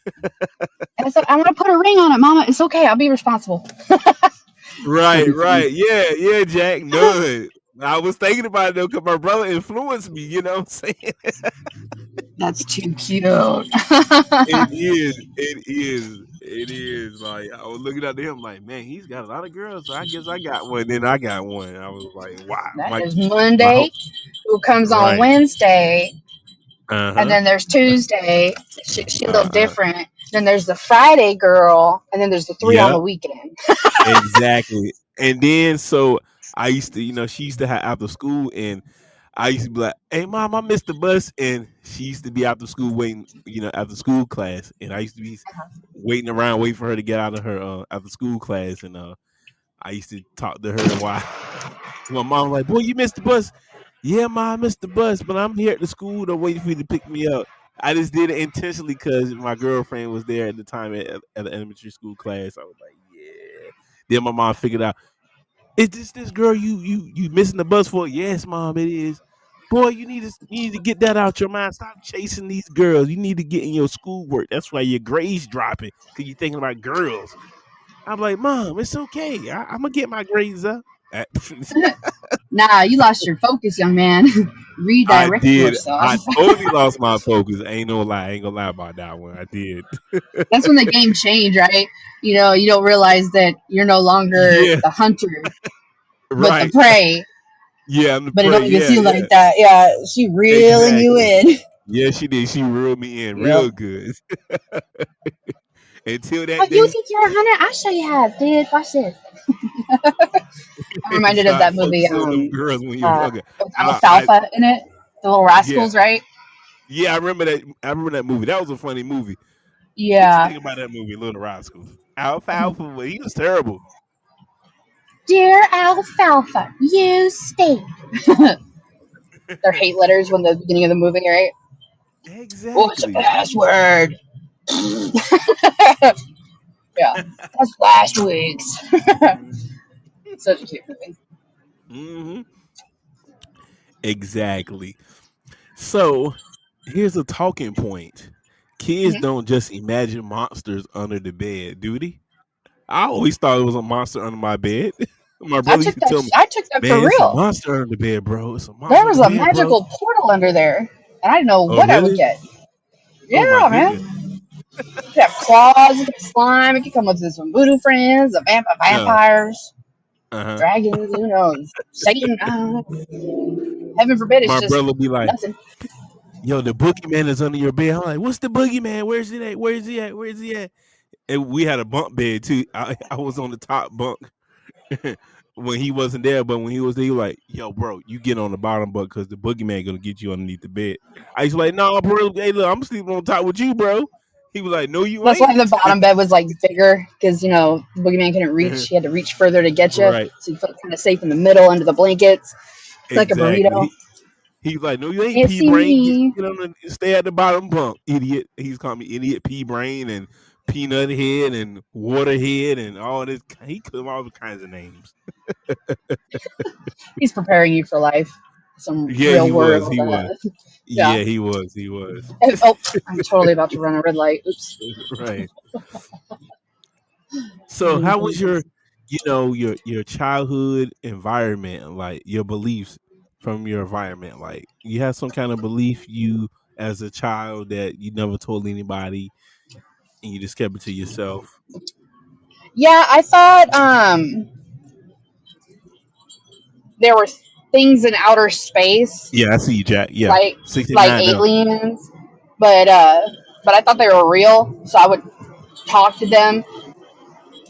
And I said, I want to put a ring on it, Mama. It's okay. I'll be responsible. That'd Right, be funny. right, yeah, yeah, Jack. None. I was thinking about it though, because my brother influenced me. You know what I'm saying? That's too cute. It is. It is. It is. Like I was looking at him, like, man, he's got a lot of girls. So I guess I got one. Then I got one. I was like, wow. That My is my Monday, who comes on right. Wednesday, Uh and huh. then there's Tuesday. She a little Uh. different. Then there's the Friday girl, and then there's the three on Yep. the weekend. Exactly. And then so I used to, she used to have after school, and I used to be like, "Hey, mom, I missed the bus," and she used to be after school waiting, after school class, and I used to be waiting around, waiting for her to get out of her after school class, and I used to talk to her while my mom was like, "Boy, you missed the bus." Yeah, mom, I missed the bus, but I'm here at the school. They're waiting for you to pick me up. I just did it intentionally because my girlfriend was there at the time at the elementary school class. I was like, yeah. Then my mom figured out, is this girl you missing the bus for? Yes, mom, it is. Boy, you need to get that out your mind. Stop chasing these girls. You need to get in your schoolwork. That's why your grades dropping because you're thinking about girls. I'm like, mom, it's okay. I'm gonna get my grades up. Nah, you lost your focus, young man. I Redirect did. yourself. I totally lost my focus. Ain't no lie. I ain't gonna lie about that one. I did. That's when the game changed, right? You know, you don't realize that you're no longer Yeah. the hunter, but the Right. prey. Yeah, I'm the But it prey. don't even Yeah, seem yeah. like that. Yeah, she reeling you Exactly. in. Yeah, she did. She reeled me in Yep. real good. Until Oh, that you day, think you're a hunter? I'll show you how, dude. Watch this. I'm reminded of start that movie. focusing on them girls when you're younger. With I Alfalfa in it. The Little yeah, Rascals, right? yeah. I remember that. I remember that movie. That was a funny movie. What you Yeah. think about that movie, Little Rascals? Alfalfa, well, he was terrible. Dear Alfalfa, you stink. Their hate letters when the beginning of the movie, right? What's a Exactly. password? Yeah, that's last week's. Such a cute movie. Hmm. Exactly. So here's a talking point. Kids Mhm. don't just imagine monsters under the bed, do they? I always thought it was a monster under my bed. My I brother used took to that. tell me, I took that for "Man, it's a real. monster under the bed, bro. It's a There monster was under the a bed, bro." magical portal under there, and I didn't know Oh, what I would really? get. Oh my Yeah, man. goodness. It could have claws, it could have slime, it could come with some voodoo friends, Uh, vampires, uh-huh. dragons, who knows? Satan, I don't know. Heaven forbid, it's My just brother be like, nothing. "Yo, the boogeyman is under your bed." I'm like, "What's the boogeyman? Where's it at? Where's he at? Where's he at?" And we had a bunk bed too. I was on the top bunk. when he wasn't there, but when he was there, he was like, "Yo, bro, you get on the bottom bunk because the boogeyman gonna get you underneath the bed." I used to like, "No, bro, hey, look, I'm sleeping on top with you, bro." He was like, "No, you That's why the ain't." bottom bed was like bigger because the boogeyman couldn't reach. He had to reach further to get you, Right, so you felt kind of safe in the middle under the blankets, like a burrito. exactly. He was like, "No, you ain't Can't pea see brain. me. Get on stay at the bottom bunk, idiot." He's called me idiot, pea brain, and peanut head, and water head, and all this. He called all kinds of names. He's preparing you for life. Some Yeah, real he was. world. He was. Yeah. Yeah, he was. He was. Oh, I'm totally about to run a red light. Oops. Right. So, Green how was fingers. your childhood environment, like your beliefs from your environment? Like, you had some kind of belief you as a child that you never told anybody, and you just kept it to yourself. Yeah, I thought there were things in outer space Yeah, I see you, Jack. Yeah, like 69 now. aliens, but I thought they were real, so I would talk to them,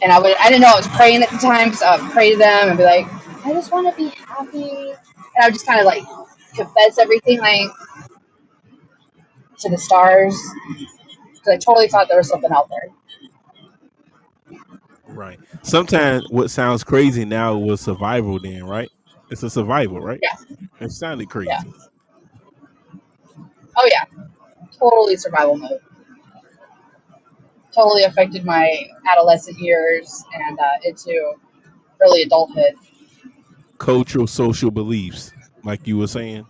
and I didn't know I was praying at the time, so I would pray to them and be like, I just want to be happy, and I would just kind of like confess everything like to the stars because I totally thought there was something out there. Right. Sometimes what sounds crazy now was survival then, right? It's a survival, right? Yeah, It sounded yeah, crazy. oh yeah, totally survival mode. Totally affected my adolescent years and into early adulthood. Cultural, social beliefs, like you were saying.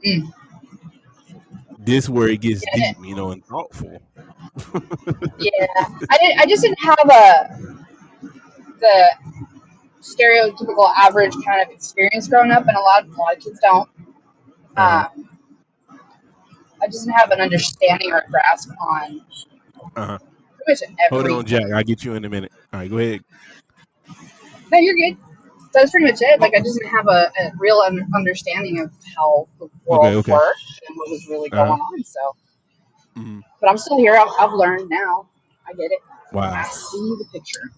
Mm. This where it gets Yeah, deep, and thoughtful. yeah. I just didn't have the stereotypical average kind of experience growing up, and a lot of kids don't. Uh-huh. Um, I just didn't have an understanding or a grasp on Uh-huh. pretty much Hold on, Jack. everything. I'll get you in a minute. All right, go ahead. No, you're good. That's pretty much it. Oh, Like I just didn't have a real understanding of how the okay, world okay. worked and what was really Uh-huh. going on. So, Mhm. but I'm still here. I've learned now. I get it. I Wow. see the picture.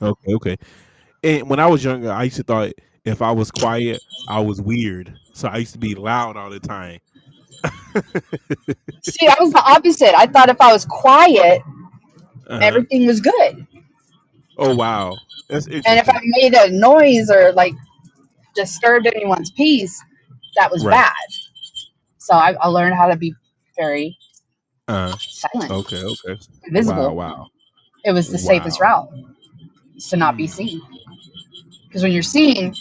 Okay, okay. And when I was younger, I used to thought if I was quiet, I was weird. So I used to be loud all the time. See, I was the opposite. I thought if I was quiet, Uh-huh. everything was good. Oh wow. That's And if I interesting. made a noise or like disturbed anyone's peace, that was Right. bad. So I learned how to be very Uh silent, okay, okay. Wow, invisible. wow. It was the safest Wow. route, is to not be Mm, seen. Because when you're seen,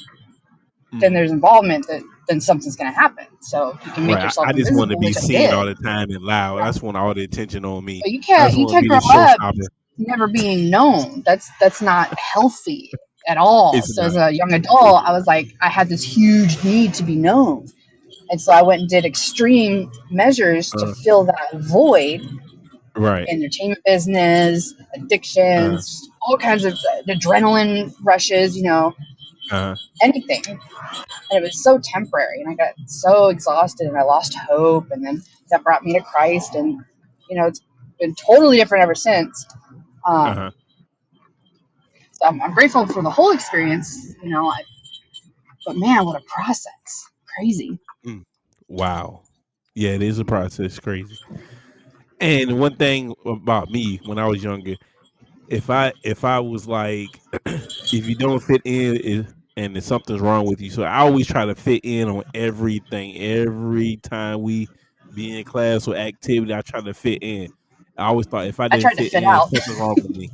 then mm. there's involvement that then something's going to happen. So you can make Right. I yourself just want to invisible, be which I seen all did. the time and loud. I Yeah. just want all the attention on me. But I you just want to can't be the grow up showstopper. never being known. That's not healthy at all. It's So as not. a young It's adult, I not. was like, I had this huge need to be known. And so I went and did extreme measures to Uh, fill that void. right. Entertainment business, Uh, addictions, all kinds of adrenaline rushes, uh, anything. And it was so temporary. And I got so exhausted and I lost hope. And then that brought me to Christ. And, it's been totally different ever since. uh-huh. Um, so I'm grateful for the whole experience, but man, what a process. Crazy. Mm. Wow. Yeah, it is a process. Crazy. And one thing about me when I was younger, if I was like, if you don't fit in, and if something's wrong with you, so I always try to fit in on everything. Every time we be in class or activity, I try to fit in. I always thought if I I didn't tried to fit fit in, out. something wrong with me.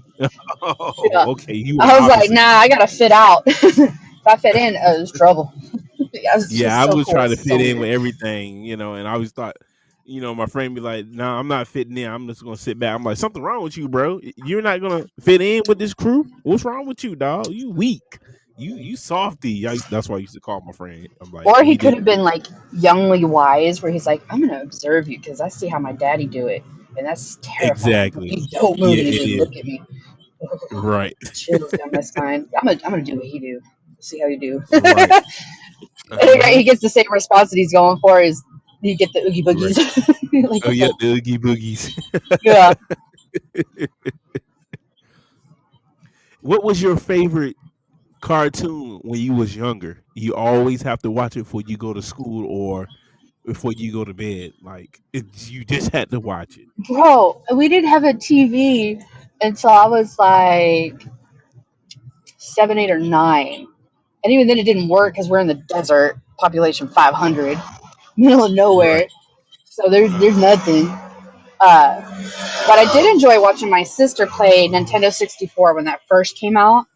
Yeah. Oh, okay. You were the I was like, opposite. nah, I gotta fit out. If I fit in, oh, there's trouble. I was Yeah, just I so was cool. trying to It's so fit in weird. with everything, and I always thought, my friend be like, "No, I'm not fitting in. I'm just gonna sit back." I'm like, "Something wrong with you, bro. You're not gonna fit in with this crew. What's wrong with you, dog? You weak. You softy." That's why I used to call my friend. I'm like, Or he he could did. have been like youngly wise, where he's like, I'm gonna observe you because I see how my daddy do it, and that's terrifying. Exactly. You don't move Yeah, and it even is. look at me. Right. Chill, young spine. I'm gonna do what he do. See how you do. Right. Uh-huh. He gets the same response that he's going for. Is you get the oogie Right. boogies? Like Oh what yeah, the? the oogie boogies. Yeah. What was your favorite cartoon when you was younger? You always have to watch it before you go to school or before you go to bed. Like you just had to watch it. Bro, we didn't have a TV until I was like 7, 8, or 9. And even then, it didn't work because we're in the desert, population 500, middle of Right. nowhere. So Uh there's nothing. Uh, but I did enjoy watching my sister play Nintendo 64 when that first came out.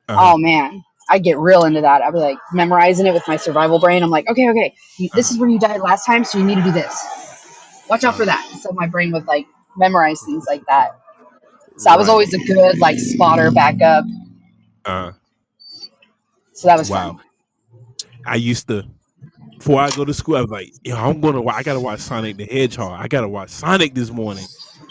huh. Oh man, I get real into that. I'd be like memorizing it with my survival brain. I'm like, okay, okay, this Uh is where you died last time, so you need to do this. Watch out huh. for that. So my brain would like memorize things like that. So I was Right. always a good like spotter backup. Uh So that was wow. fun. I used to before I go to school, I was like, yo, I gotta watch Sonic the Hedgehog. I gotta watch Sonic this morning.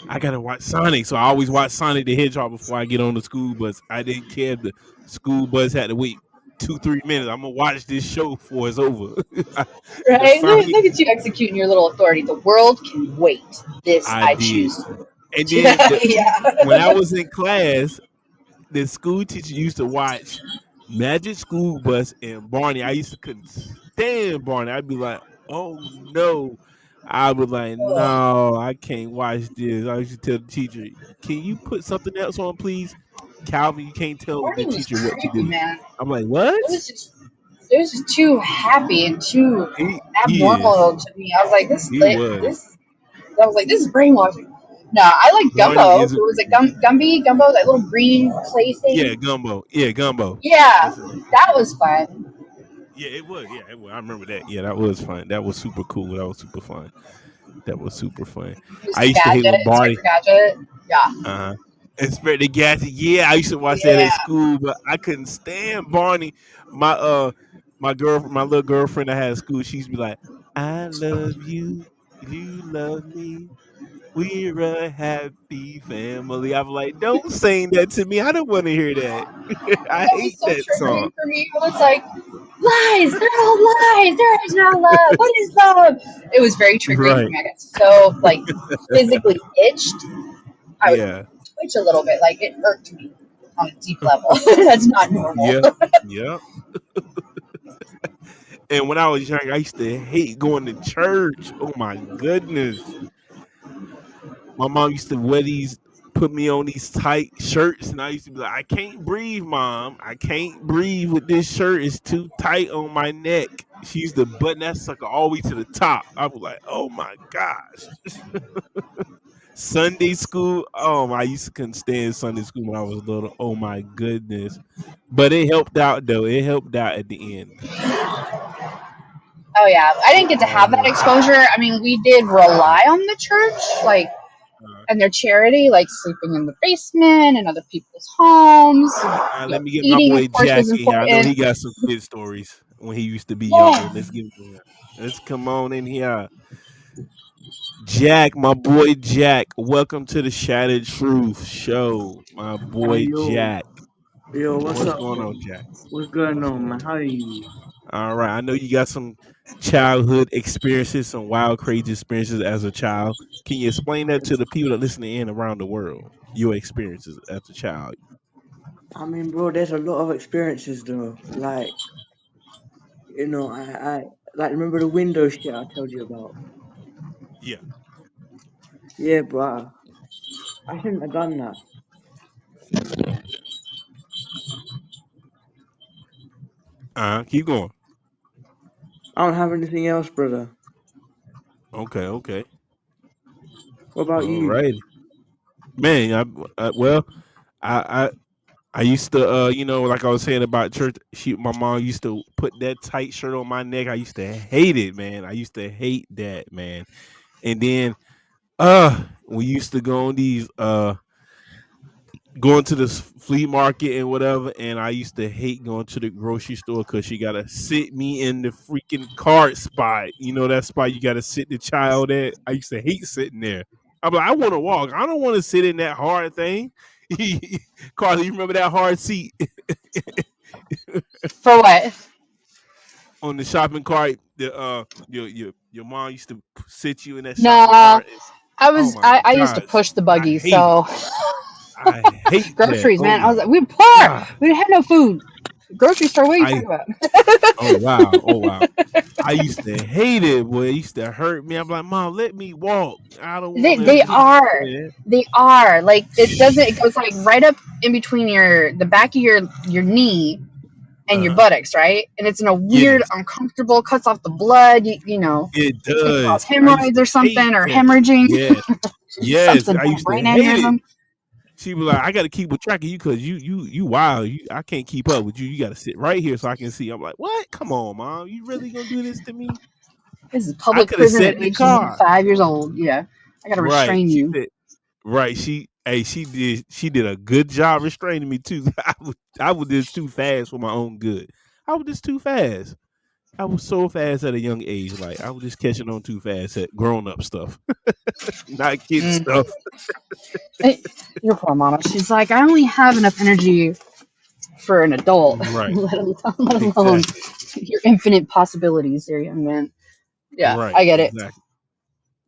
I gotta watch Sonic. So I always watch Sonic the Hedgehog before I get on the school bus. I didn't care if the school bus had to wait 2, 3 minutes. I'm gonna watch this show before it's over. Cause Right? Sonic, Look at you executing your little authority. The world can wait. This I I did. choose. And then Yeah, when I yeah. was in class, the school teacher used to watch Magic School Bus and Barney. I used to couldn't stand Barney. I'd be like, oh no. I was like, Ugh. no, I can't watch this. I used to tell the teacher, can you put something else on, please? Calvin, you can't tell the Barney was teacher what to creepy, do. man. I'm like, what? It was just too happy and too He is. abnormal to me. I was like, He was. this. I was like, this is brainwashing. No, I like Barney Gumbo. is a It was a creep. Gumbo, that little green clay Yeah, thing. gumbo. Yeah, gumbo. Yeah, That's his name. that was fun. Yeah, it was. Yeah, it was. I remember that. Yeah, that was fun. That was super cool. That was super fun. That was super fun. I Mr. used to hate Gadget, when Barney. Inspector Gadget. Yeah, Uh-huh. Inspector Gadget. Yeah, I used to watch that at yeah. school, but I couldn't stand Barney. My my little girlfriend I had at school, she used to be like, I love you, you love me. We're a happy family. I'm like, don't sing that to me. I don't want to hear that. I That was hate so that song. triggering for me. It was like, lies, they're all lies. There is no love. What is love? It was very triggering for Right. me. I got so like physically itched. I would Yeah. twitch a little bit. Like it irked me on a deep level. That's not normal. Yeah. Yeah. And when I was young, I used to hate going to church. Oh my goodness. My mom used to wear these, put me on these tight shirts, and I used to be like, I can't breathe, mom. I can't breathe with this shirt. It's too tight on my neck. She used to button that sucker all the way to the top. I was like, oh my gosh. Sunday school. Oh, I used to couldn't stand Sunday school when I was little. Oh my goodness. But it helped out though. It helped out at the end. Oh yeah, I didn't get to have that Uh, exposure. I mean, we did rely on the church, like, uh, and their charity, like sleeping in the basement and other people's homes. Let me get my Eating, of boy course, Jack was in here. I know important. he got some good stories when he used to be younger. Yeah. Let's get him in here. Let's come on in here. Jack, my boy Jack. Welcome to the Shattered Truth Show. My Hey boy yo, Jack. yo, what's What's up, going on, man? Jack? What's going on, man? How are you? All right. I know you got some childhood experiences, some wild, crazy experiences as a child. Can you explain that to the people that listening in around the world? Your experiences as a child. I mean, bro, there's a lot of experiences though. Like, I like remember the window shit I told you about. Yeah. Yeah, bro, I shouldn't have done that. Keep going. I don't have anything else, brother. Okay. Okay. What about All you? right. Man, well, I I used to, like I was saying about church. My mom used to put that tight shirt on my neck. I used to hate it, man. I used to hate that, man. And then, we used to go on these, going to this flea market and whatever. And I used to hate going to the grocery store because she gotta sit me in the freaking cart spot. You know that spot you gotta sit the child at. I used to hate sitting there. I'm like, I want to walk. I don't want to sit in that hard thing. Carly, you remember that hard seat For what? on the shopping cart? Your mom used to sit you in that shopping No, cart. I Oh was my I used to gosh, push the I buggy, hate it. so I hate that. Groceries, Oh man. I was my like, we poor. god. We didn't have no food. Grocery store. What are you I talking about? oh wow. Oh wow. I used to hate it, boy. It used to hurt me. I'm like, Mom, let me walk. I don't want to They do are. that. They are. Like it doesn't. It goes like right up in between the back of your knee and your Uh, buttocks, right? And it's in a weird, yes, uncomfortable, cuts off the blood. it It can cause does. I used hemorrhoids to or hate something, or that. hemorrhaging, Yes, yes. something, I or used to brain hate it. aneurysm. She was like, I got to keep a track of you because you wild. I can't keep up with you. You got to sit right here so I can see. I'm like, what? Come on, Mom. You really gonna do this to me? This is I public could have prison sat at in the age car. 5 years old. Yeah, I gotta Right. restrain She you. said. Right. She did a good job restraining me too. I was just too fast for my own good. I was just too fast. I was so fast at a young age. Like I was just catching on too fast at grown up stuff, not kid Mm. stuff. Hey, your poor mama. She's like, I only have enough energy for an adult, Right. let alone Exactly. your infinite possibilities, there, young man. Yeah, Right. I get it. Exactly.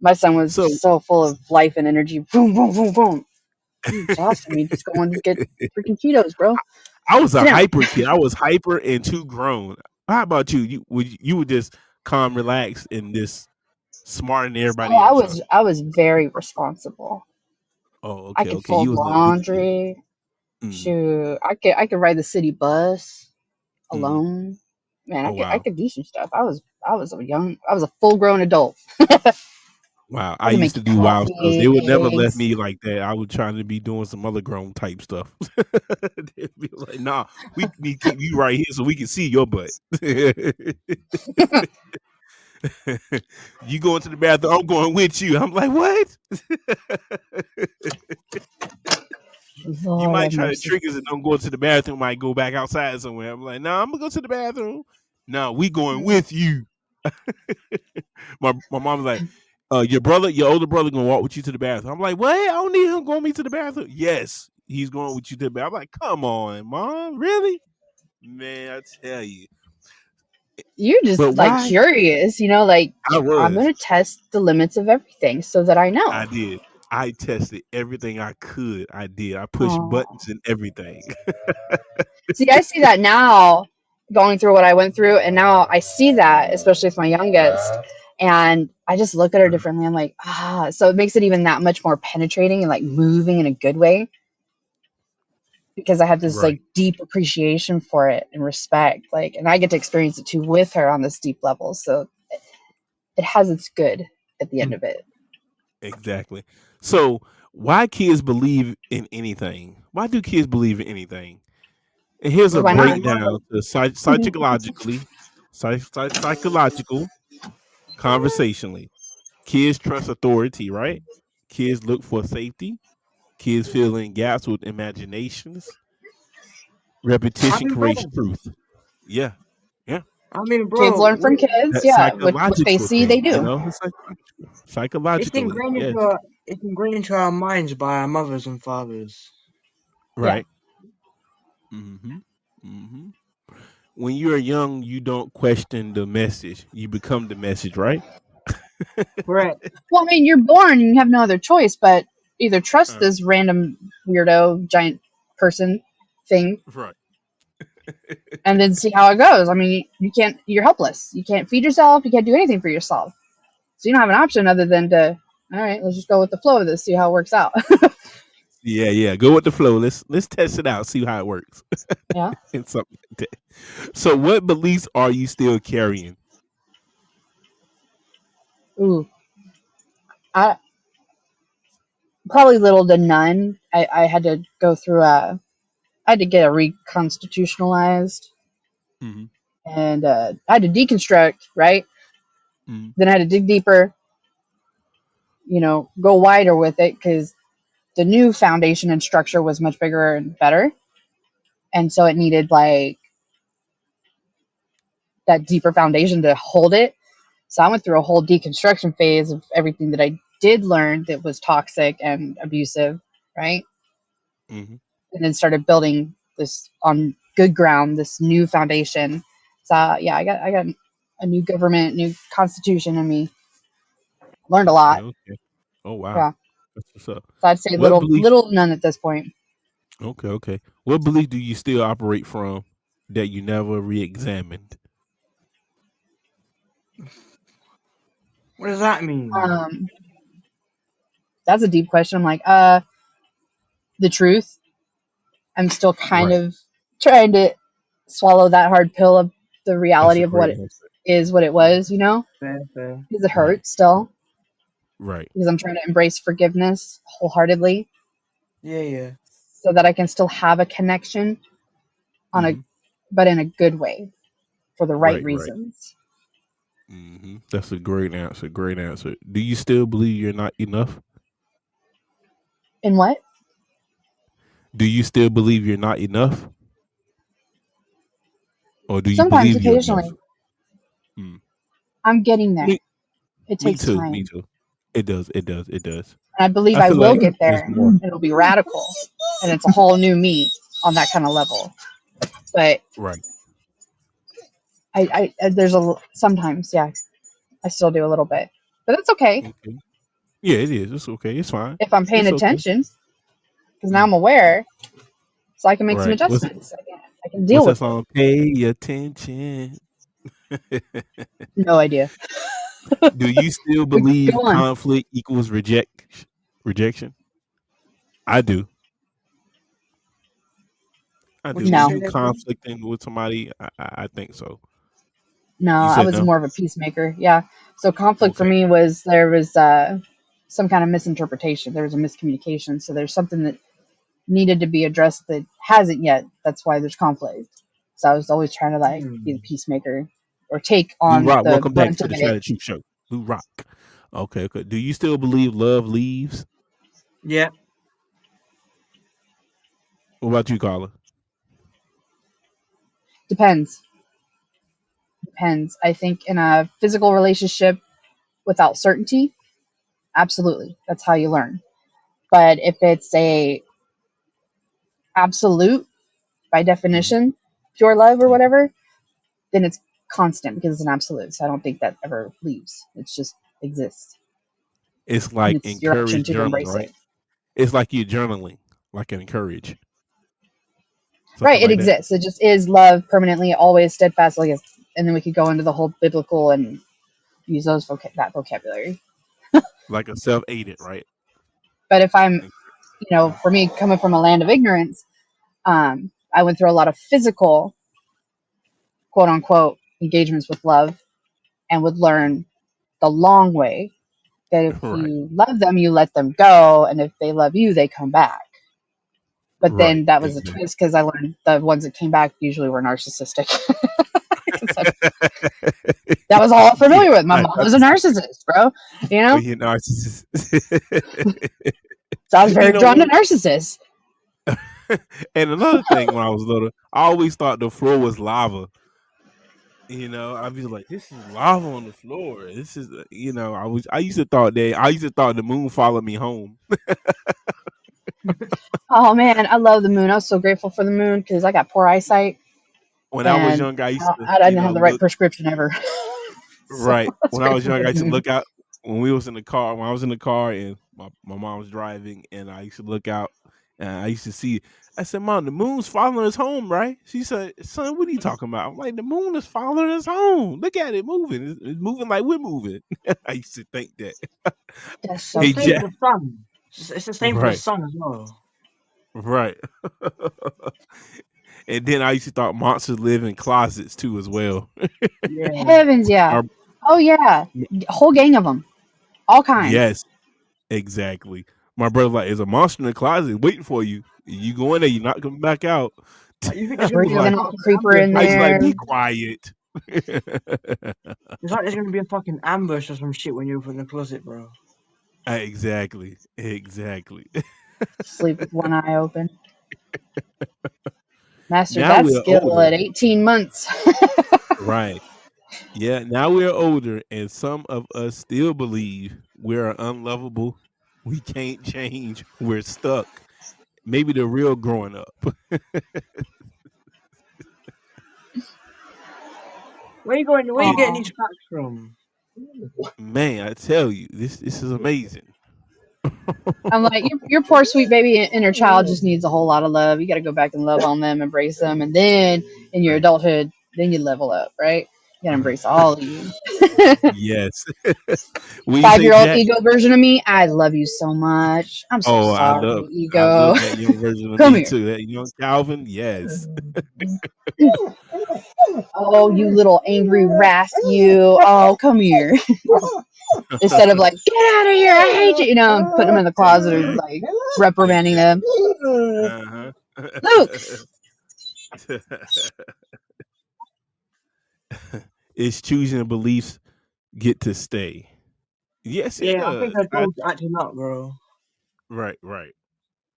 My son was So so full of life and energy. Boom, boom, boom, boom. You exhausted me. Just go and get freaking Cheetos, bro. I was a Sit down. hyper kid. I was hyper and too grown. How about you? You were just calm, relaxed, and just smarter than Oh, everybody I else, huh? was I was very responsible. Oh, I okay, could okay. You fold was a little good kid. laundry. Mm, Shoot, I could ride the city bus mm. alone. Man, I Oh could I wow. could do some stuff. I was a full grown adult. Wow, I I could used make to you do wild stuff. They coffee, would never let eggs. me like that. I was trying to be doing some other grown type stuff. They'd be like, "Nah, we need to keep you right here so we can see your butt." You going to the bathroom? I'm going with you. I'm like, what? You Lord might have try to mercy. trick us and don't go to the bathroom. Might go back outside somewhere. I'm like, nah, I'm gonna go to the bathroom. No, we going with you. My mom's like, your older brother gonna walk with you to the bathroom. I'm like, what? I don't need him going me to the bathroom. Yes, he's going with you to the bathroom. I'm like, come on, mom, really? Man, I tell you. You're But just like why? curious, like I I'm was. gonna test the limits of everything so that I know. I did. I tested everything I could. I did. I pushed Oh. buttons and everything. See, I see that now going through what I went through, and now I see that, especially with my youngest, and I just look at her differently. I'm like, so it makes it even that much more penetrating and like moving in a good way because I have this Right. like deep appreciation for it and respect, like, and I get to experience it too with her on this deep level. So it has its good at the end of it. Exactly. So, why kids believe in anything? Why do kids believe in anything? And here's a Why Well, not? in my breakdown to psychologically, psychological, conversationally. Kids trust authority, right? Kids look for safety. Kids fill in gaps with imaginations. I Repetition mean, creates bro. truth. Yeah, yeah. Kids Bro, learn from kids, That yeah. What they psychological see, they thing, do. it's psychological. it's Psychologically, ingrained yes, it's ingrained into our minds by our mothers and fathers. Yeah. right. Mm-hmm. Mm-hmm. When you're young, you don't question the message. You become the message, right? Correct. Well, I mean, you're born and you have no other choice but either trust Uh, this random weirdo giant person thing right. and then see how it goes. I mean, you can't, you're helpless. You can't feed yourself. You can't do anything for yourself. So you don't have an option other than to, all right, let's just go with the flow of this, see how it works out. Yeah, yeah. Go with the flow. Let's test it out, see how it works, Yeah. and something like that. So, what beliefs are you still carrying? Ooh. I, probably little to none. I had to go through I had to get a reconstitutionalized Mm-hmm. and I had to deconstruct, right? Mm-hmm. Then I had to dig deeper, go wider with it because the new foundation and structure was much bigger and better. And so it needed like that deeper foundation to hold it. So I went through a whole deconstruction phase of everything that I did learn that was toxic and abusive, right? Mm-hmm. And then started building this on good ground, this new foundation. So yeah, I got a new government, new constitution in me. Learned a Okay. lot. Okay. Oh wow. Yeah. That's what's up. So I'd say What little belief? little none at this point. Okay, okay. What belief do you still operate from that you never re-examined? What does that mean? Um, that's a deep question. I'm like, the truth. I'm still kind Right. of trying to swallow that hard pill of the That's reality a of what great it answer. is, what it Yeah, was, you know? fair, fair. Because it Right. hurts still. Right. Because I'm trying to embrace forgiveness wholeheartedly Yeah, yeah. so that I can still have a connection on a, Hmm. but in a good way for the right Right. Right. reasons. That's a great answer. Great answer. Do you still believe you're not enough? In what? Do you still believe you're not enough, or do you Sometimes, believe you're enough? occasionally, Mm. I'm getting there. Me. It Me takes too. Me time. too. It does. It does. It does. And I believe I I feel will like get there's there. more. It'll be radical. And it's a whole new me on that kind of level. But Right. there's sometimes, yeah, I still do a little bit. But that's okay Okay. Yeah, it is. It's okay. It's fine. if I'm paying It's okay. attention because now Mm. I'm aware so I can make some Right. adjustments. I can What's deal that with it. song? Pay attention. No idea. Do you still But believe go on. conflict equals rejection? I do. I Would do. you When No, say you that again? conflicting with somebody, I think so. no, You I said was no. more of a peacemaker. Yeah. So conflict for Okay. me was there was some kind of misinterpretation. There was a miscommunication. So there's something that needed to be addressed that hasn't yet. That's why there's conflict. So I was always trying to like be the Hmm. peacemaker or take Blue on Rock, the welcome back brunt to of the it. Strategy Truth Show. Blue Rock. Okay, okay. Do you still believe love leaves? Yeah. What about you, Carla? Depends. Depends. I think in a physical relationship without certainty, absolutely. That's how you learn. But if it's a absolute by Hmm. definition, pure love or Hmm. whatever, then it's constant because it's an absolute. So I don't think that ever leaves. It just exists. It's And like it's your option encourage to journal, embrace right? it. It's like you're journaling, like an encourage, something Right, it like that, exists. It just is love permanently, always steadfastly. And then we could go into the whole biblical and use that vocabulary. like a self-aided, right? But if I'm, En- for me coming from a land of ignorance, I went through a lot of physical, quote unquote, engagements with love and would learn the long way that if Right, you love them, you let them go. And if they love you, they come back. But right, then that was a exactly. twist because I learned the ones that came back usually were narcissistic. 'Cause that was all I'm Yeah, familiar with. My I mom was a understand. narcissist, bro. You Well, know? you're narcissist. So I was You very know drawn to what? narcissists. And another thing, when I was little, I always thought the floor was lava. I'd be like, "This is lava on the floor. This is," I used to thought the moon followed me home. Oh man, I love the moon. I was so grateful for the moon because I got poor eyesight When I was and young, I used to, I didn't have the right look. prescription ever. So I Right. was When I was grateful young, for I the used to moon. look out when we was in the car. When I was in the car and my mom was driving, and I used to look out, and I used to see. I said, "Mom, the moon's following us home, right?" She said, "Son, what are you talking about?" I'm like, "The moon is following us home. Look at it moving. It's moving like we're moving." I used to think that. That's It's so Hey, the same cute. for Jack. the sun. It's the same for the Right. sun as well. Right. And then I used to thought monsters live in closets too, as well. Yeah. Heavens, yeah. My- Oh yeah, a whole gang of them, all kinds. yes, exactly. My brother like, "There's a monster in the closet waiting for you. You go in there, you're not coming back out." Like, you think I there's gonna was be some like, Breathing all fucking creeper ambush in or some "Be there. shit? quiet." It's like there's gonna be a fucking ambush or some shit when you open the closet, bro. Exactly, exactly. Sleep with one eye open. Mastered Now that we're skill older, at 18 months. right? Yeah, now we're older, and some of us still believe we're unlovable. We can't change. We're stuck. Maybe the real growing up. Where you going? Where you getting Aw. these facts from? Man, I tell you, this is amazing. I'm like, your poor sweet baby inner child just needs a whole lot of love. You got to go back and love on them, embrace them, and then in your Right. adulthood, then you level up, right? You got to Uh-huh. embrace all of you. Yes. What you say, 5-year-old Jack? ego version of me, I love you so much. I'm so Oh, sorry, I ego. love that young version of Come me here. too. That young Calvin, yes. Oh, you little angry wrath, you. Oh, come here. Instead of like, get out of here, I hate you. You know, and putting them in the closet or like reprimanding them. Uh-huh. Luke, It's choosing beliefs get to stay. Yes, it Yeah, I think does. her dog's acting up, bro. Right, right.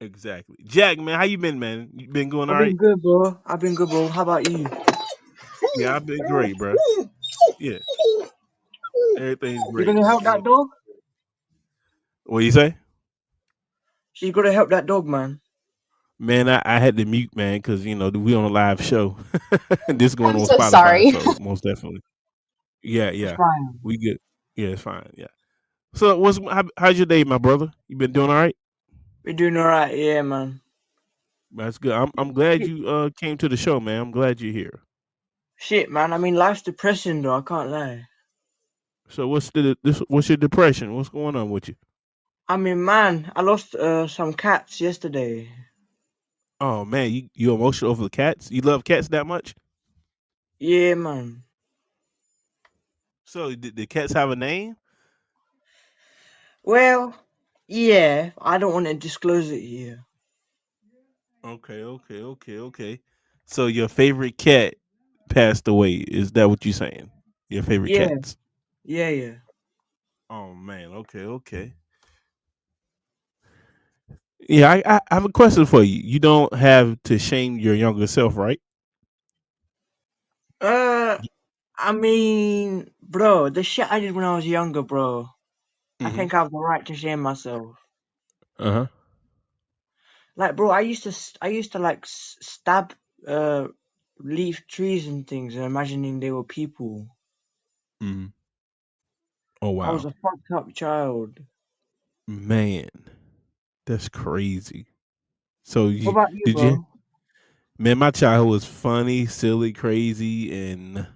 Exactly. Jack, man, how you been, man? You been going all I've right? been good, bro. I've been good, bro. How about you? Yeah, I've been great, bro. Yeah, everything's You great, gonna man. help that dog? What you say? She's gotta help that dog, man. Man, I had to mute, man, because we on a live show. This going I'm on so Spotify, sorry. so most definitely. Yeah, It's yeah, fine. we good. Yeah, it's fine. Yeah. So, how's your day, my brother? You been doing all right? We're doing alright, yeah, man. That's good. I'm glad Shit, you came to the show, man. I'm glad you're here. shit, man. I mean, life's depressing, though. I can't lie. So, what's your depression? What's going on with you? I mean, man, I lost some cats yesterday. Oh man, you emotional over the cats? You love cats that much? Yeah, man. So, did the cats have a name? Well, yeah, I don't want to disclose it here. Okay, okay, okay, okay. So, your favorite cat passed away. Is that what you're saying? Your favorite Yeah, cats? yeah. Oh man, okay, okay. Yeah, I have a question for you. You don't have to shame your younger self, right? Uh, I mean, bro, the shit I did when I was younger, bro. I Mm-hmm. think I have the right to shame myself. Uh huh. Like, bro, I used to like stab uh leaf trees and things, and imagining they were people. Mm-hmm. Oh I was wow, a fucked up child. man, that's crazy. So What you about you, did you? bro? Man, my childhood was funny, silly, crazy, and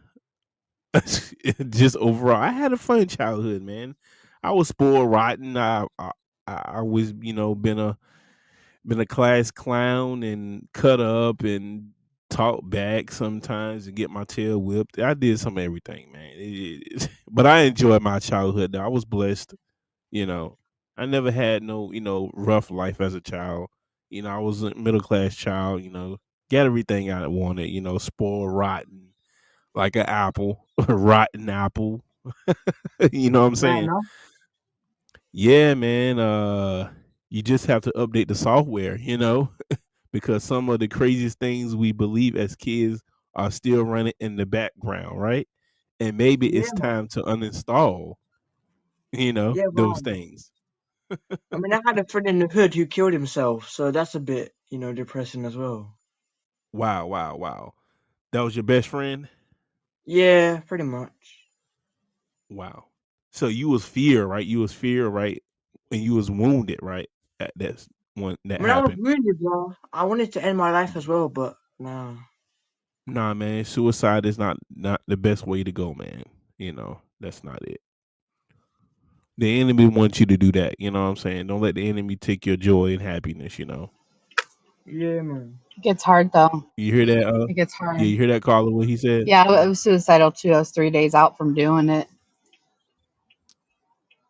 just overall, I had a fun childhood, man. I was spoiled rotten. I was, been a class clown and cut up and talk back sometimes and get my tail whipped. I did some of everything, man. But I enjoyed my childhood. Though. I was blessed. You know, I never had no, rough life as a child. I was a middle class child. Got everything I wanted. Spoiled rotten like an apple, a rotten apple. You know what I'm Fair saying? enough. Yeah, man. You just have to update the software, because some of the craziest things we believe as kids are still running in the background, right? And maybe Yeah, it's man. time to uninstall, Yeah, those man. things. I mean, I had a friend in the hood who killed himself, so that's a bit, depressing as well. Wow, wow, wow. That was your best friend? Yeah, pretty much. Wow. So you was fear, right? You was fear, right? And you was wounded, right? That's when that I mean, I was happened. wounded, bro. I wanted to end my life as well, but nah. Nah, man, suicide is not the best way to go, man. That's not it. The enemy wants you to do that. You know what I'm saying? Don't let the enemy take your joy and happiness. Yeah, man. It gets hard though. You hear that? It gets Yeah, hard. you hear that, Carla? What he said? Yeah, I Yeah. was suicidal too. I was 3 days out from doing it.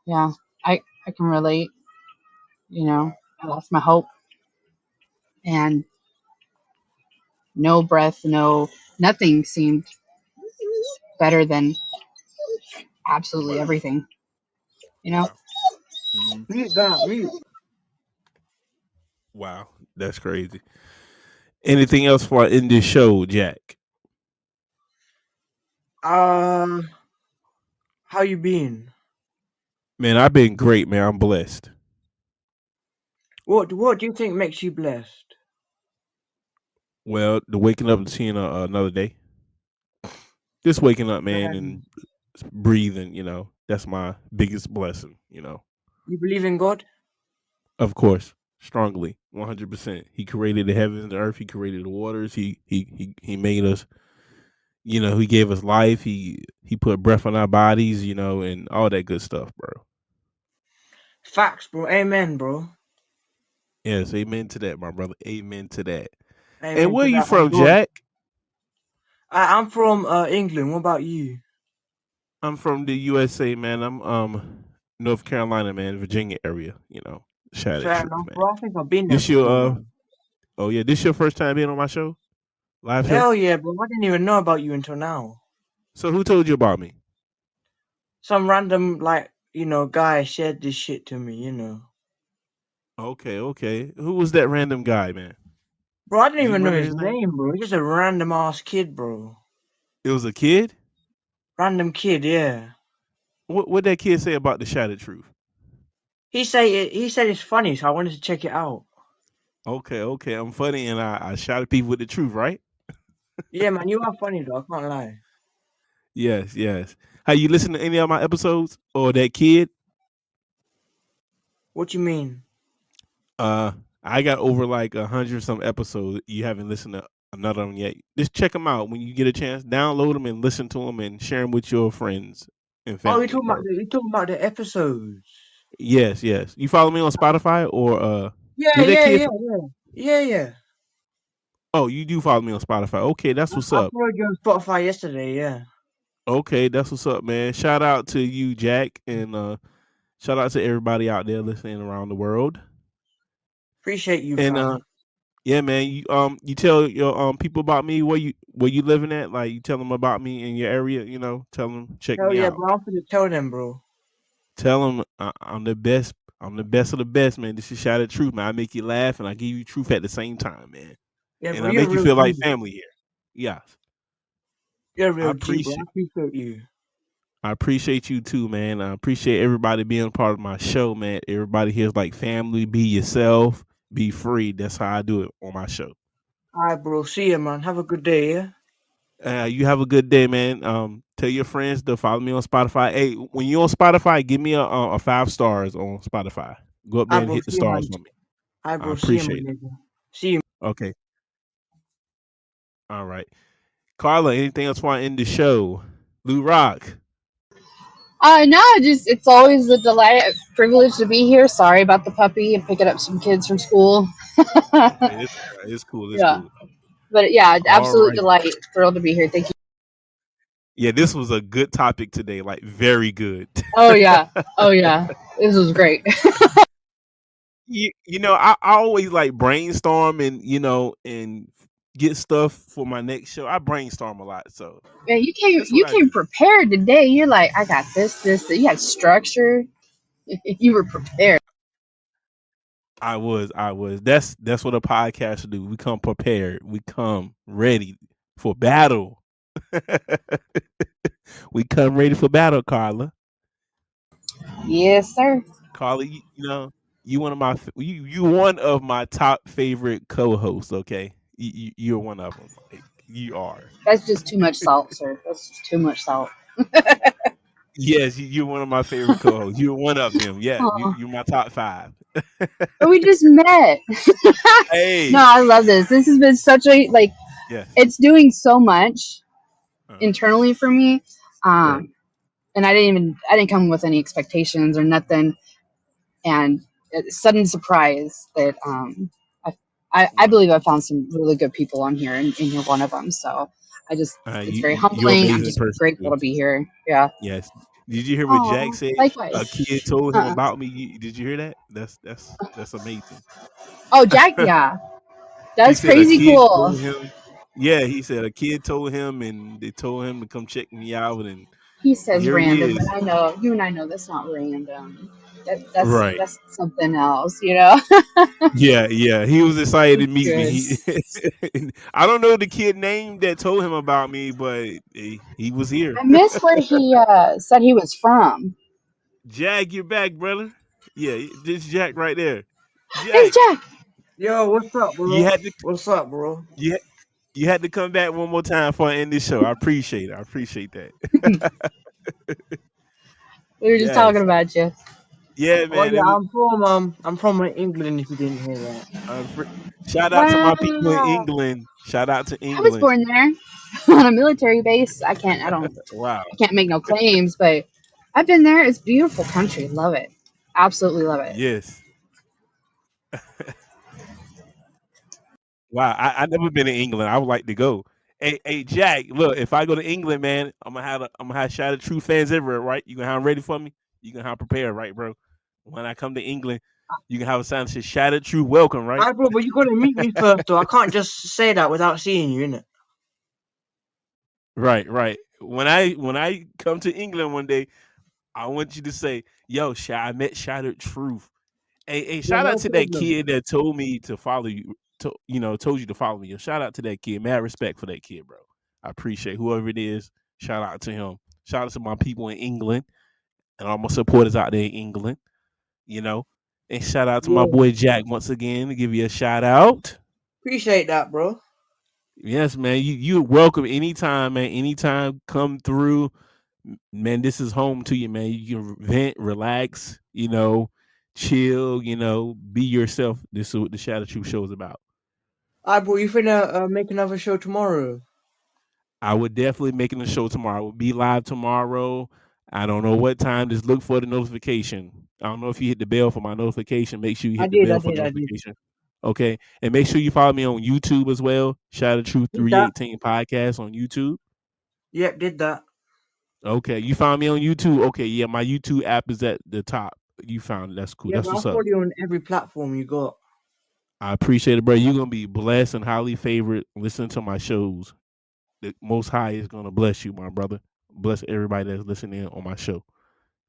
Yeah, I can relate. Wow. I lost my hope and no breath, no nothing seemed better than absolutely Wow. everything. You know, Wow. Mhm. Mute that, mute. Wow. That's crazy. Anything else for in this show, Jack? Uh, how you been? Man, I've been great, man. I'm blessed. What do you think makes you blessed? Well, the waking up and seeing another day. Just waking up, man, Man, and breathing. That's my biggest blessing. you believe in God? Of course, strongly, 100%. He created the heavens and the earth. He created the waters. He made us. He gave us life. He put breath in our bodies. And all that good stuff, bro. Facts, bro. Amen, bro. Yes, amen to that, my brother. Amen to that. And Amen where to you that and from, God. Jack? I'm from England. What about you? I'm from the USA, man. I'm North Carolina, man, Virginia area. Shout that Fair truth, enough, man. bro. I think I've been there This your before, man. oh yeah, this your first time being on my show, live show. Hell yeah, bro. I didn't even know about you until now. So who told you about me? Some random, like, guy shared this shit to me. Okay, okay. Who was that random guy, man? Bro, I didn't Do you even know remember his his name? name, bro. He's just a random ass kid, bro. It was a kid. Random kid, yeah. What that kid say about the shattered truth? He said it's funny, so I wanted to check it out. Okay, okay. I'm funny and I shout at people with the truth, right? Yeah, man, you are funny though. I can't lie. Yes, yes. Have you listened to any of my episodes or that kid? What you mean? Uh, I got over like 100 some episodes. You haven't listened to another one yet. Just check them out when you get a chance. Download them and listen to them and share them with your friends and Oh, you family, talking about bro. the you talking about the episodes? Yes, yes. You follow me on Spotify or Yeah, did that yeah, kid? yeah, yeah, yeah, yeah. Oh, you do follow me on Spotify. Okay, that's what's I up. followed you on Spotify yesterday. Yeah, Okay, that's what's up, man. Shout out to you, Jack, and shout out to everybody out there listening around the world. appreciate you, And fam. yeah, man, you tell your people about me where you living at. Like you tell them about me in your area. Tell them check Hell me yeah, out. bro. I'm finna tell them, bro. Tell them I'm the best. I'm the best of the best, man. This is Shattered Truth, man. I make you laugh and I give you truth at the same time, man. Yeah, And bro. I You're a make you real feel like G. family here. Yes, You're a I real G, bro. I appreciate. appreciate you. I appreciate you too, man. I appreciate everybody being a part of my show, man. Everybody here is like family. Be yourself. Be free. That's how I do it on my show. Alright, bro. See ya, man. Have a good day, yeah. You have a good day, man. Tell your friends to follow me on Spotify. Hey, when you're on Spotify, give me a 5 stars on Spotify. Go up there Alright, and bro. hit the See ya, stars man. for me. Alright, I bro. See ya, my appreciate it. nigga. See you. Okay. All right. Carla, anything else want to end the show? Lou Rock. No, just it's always a delight, a privilege to be here. Sorry about the puppy and picking up some kids from school. Okay, it's all right. It's cool. It's Yeah, cool. but yeah, All absolute right. delight. Thrilled to be here. Thank you. Yeah, this was a good topic today. Like very good. Oh yeah, oh yeah. This was great. I always like brainstorm and get stuff for my next show. I brainstorm a lot, so Man, you came that's what you I do. came prepared today. You're like, I got this. You had structure. You were prepared. I was. That's what a podcast do. We come prepared. We come ready for battle. We come ready for battle, Carla. Yes, sir. Carla, you one of my you one of my top favorite co-hosts. Okay, you're one of them. Like, you are. That's just too much salt, sir. That's just too much salt. Yes, you're one of my favorite co-hosts. You're one of them. Yeah, Oh, you're my top five. but we just met. No, Hey, I love this. This has been such a like. yes, It's doing so much uh-huh. internally for me. Right. And I didn't come with any expectations or nothing. And it's sudden surprise that I, I Wow. believe I found some really good people on here, and you're one of them. So I just it's very You're an humbling. I'm amazing just person grateful too. to be here. Yeah. Yes. Did you hear what Jack Oh, said? A likewise. kid told him Uh-uh. about me. Did you hear that? That's amazing. Oh, Jack. Yeah, He that's said a crazy kid cool. told him. Yeah, he said a kid told him, and they told him to come check me out, and He says here he random, but is. I know you and I know that's not random. Right. That's something else, you know. Yeah, yeah. He was excited to It's meet me. good. I don't know the kid name that told him about me, but he was here. I miss where he said he was from. Jack, you're back, brother. Yeah, this Jack right there. Hey, Jack, Jack. Yo, what's up, you bro? had to What's up, bro? you had, you had to come back one more time for I end this show. I appreciate it. I appreciate that. We were just talking Yes. about you. Yeah, Oh man. yeah, I'm from England. If you didn't hear that. Uh, fr- Shout out to my people in Wow. England. Shout out to I was England. born there on a military base. Wow. I can't make no claims, but I've been there. It's a beautiful country. Love it. Absolutely love it. Yes. Wow. I never been to England. I would like to go. Hey, Jack. Look, if I go to England, man, I'm gonna have Shout Out True fans everywhere, right? You gonna have 'em ready for me? You gonna have prepared, right, bro? When I come to England, you can have a sign that says Shout Out True welcome, right? Alright, bro, but you gotta meet me first, though. I can't just say that without seeing you, innit? Right, right. When I come to England one day, I want you to say, "Yo, I met Shattered Truth." Hey, Yeah, shout out no to that problem. kid that told me to follow you. Told you to follow me. Yo, shout out to that kid. Mad respect for that kid, bro. I appreciate whoever it is. Shout out to him. Shout out to my people in England and all my supporters out there in England. You know, and shout out to my Yeah, boy Jack once again to give you a shout out. appreciate that, bro. Yes, man. You're welcome anytime, man. Anytime, come through. Man, this is home to you, man. You can vent, relax, chill, be yourself. This is what the Shadow Truth show is about. Alright, bro, you finna make another show tomorrow? I would definitely making the show tomorrow. I will be live tomorrow. I don't know what time. Just look for the notification. I don't know if you hit the bell for my notification. Make sure you I hit the did, I bell for did, I did. notification. Okay. And make sure you follow me on YouTube as well. Shadow Truth Did that? 318 podcast on YouTube. Yep, did that. Okay. You found me on YouTube. Okay, yeah, my YouTube app is at the top. You found it. That's cool. Yeah, That's bro, I what's up. follow you on every platform you got. I appreciate it, bro. You're gonna be blessed and highly favored. Listen to my shows. The Most High is gonna bless you, my brother. Bless everybody that's listening on my show.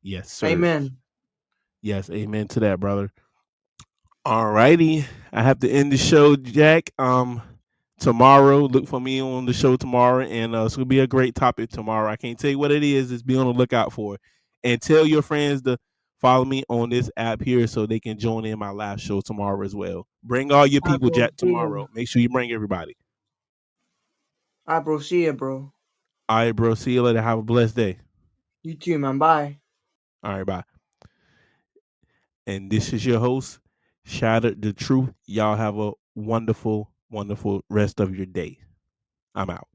Yes, sir. Amen. Yes, amen to that, brother. All righty. I have to end the show, Jack. Tomorrow, look for me on the show tomorrow, and it's gonna be a great topic tomorrow. I can't tell you what it is. Just be on the lookout for it, and tell your friends to follow me on this app here so they can join in my live show tomorrow as well. Bring all your Alright, people, bro, Jack, see ya. tomorrow. Make sure you bring everybody. Alright, bro, see ya, bro. All right, bro. See you later. Have a blessed day. You too, man. Bye. All right, bye. And this is your host, Shattered the Truth. Y'all have a wonderful, wonderful rest of your day. I'm out.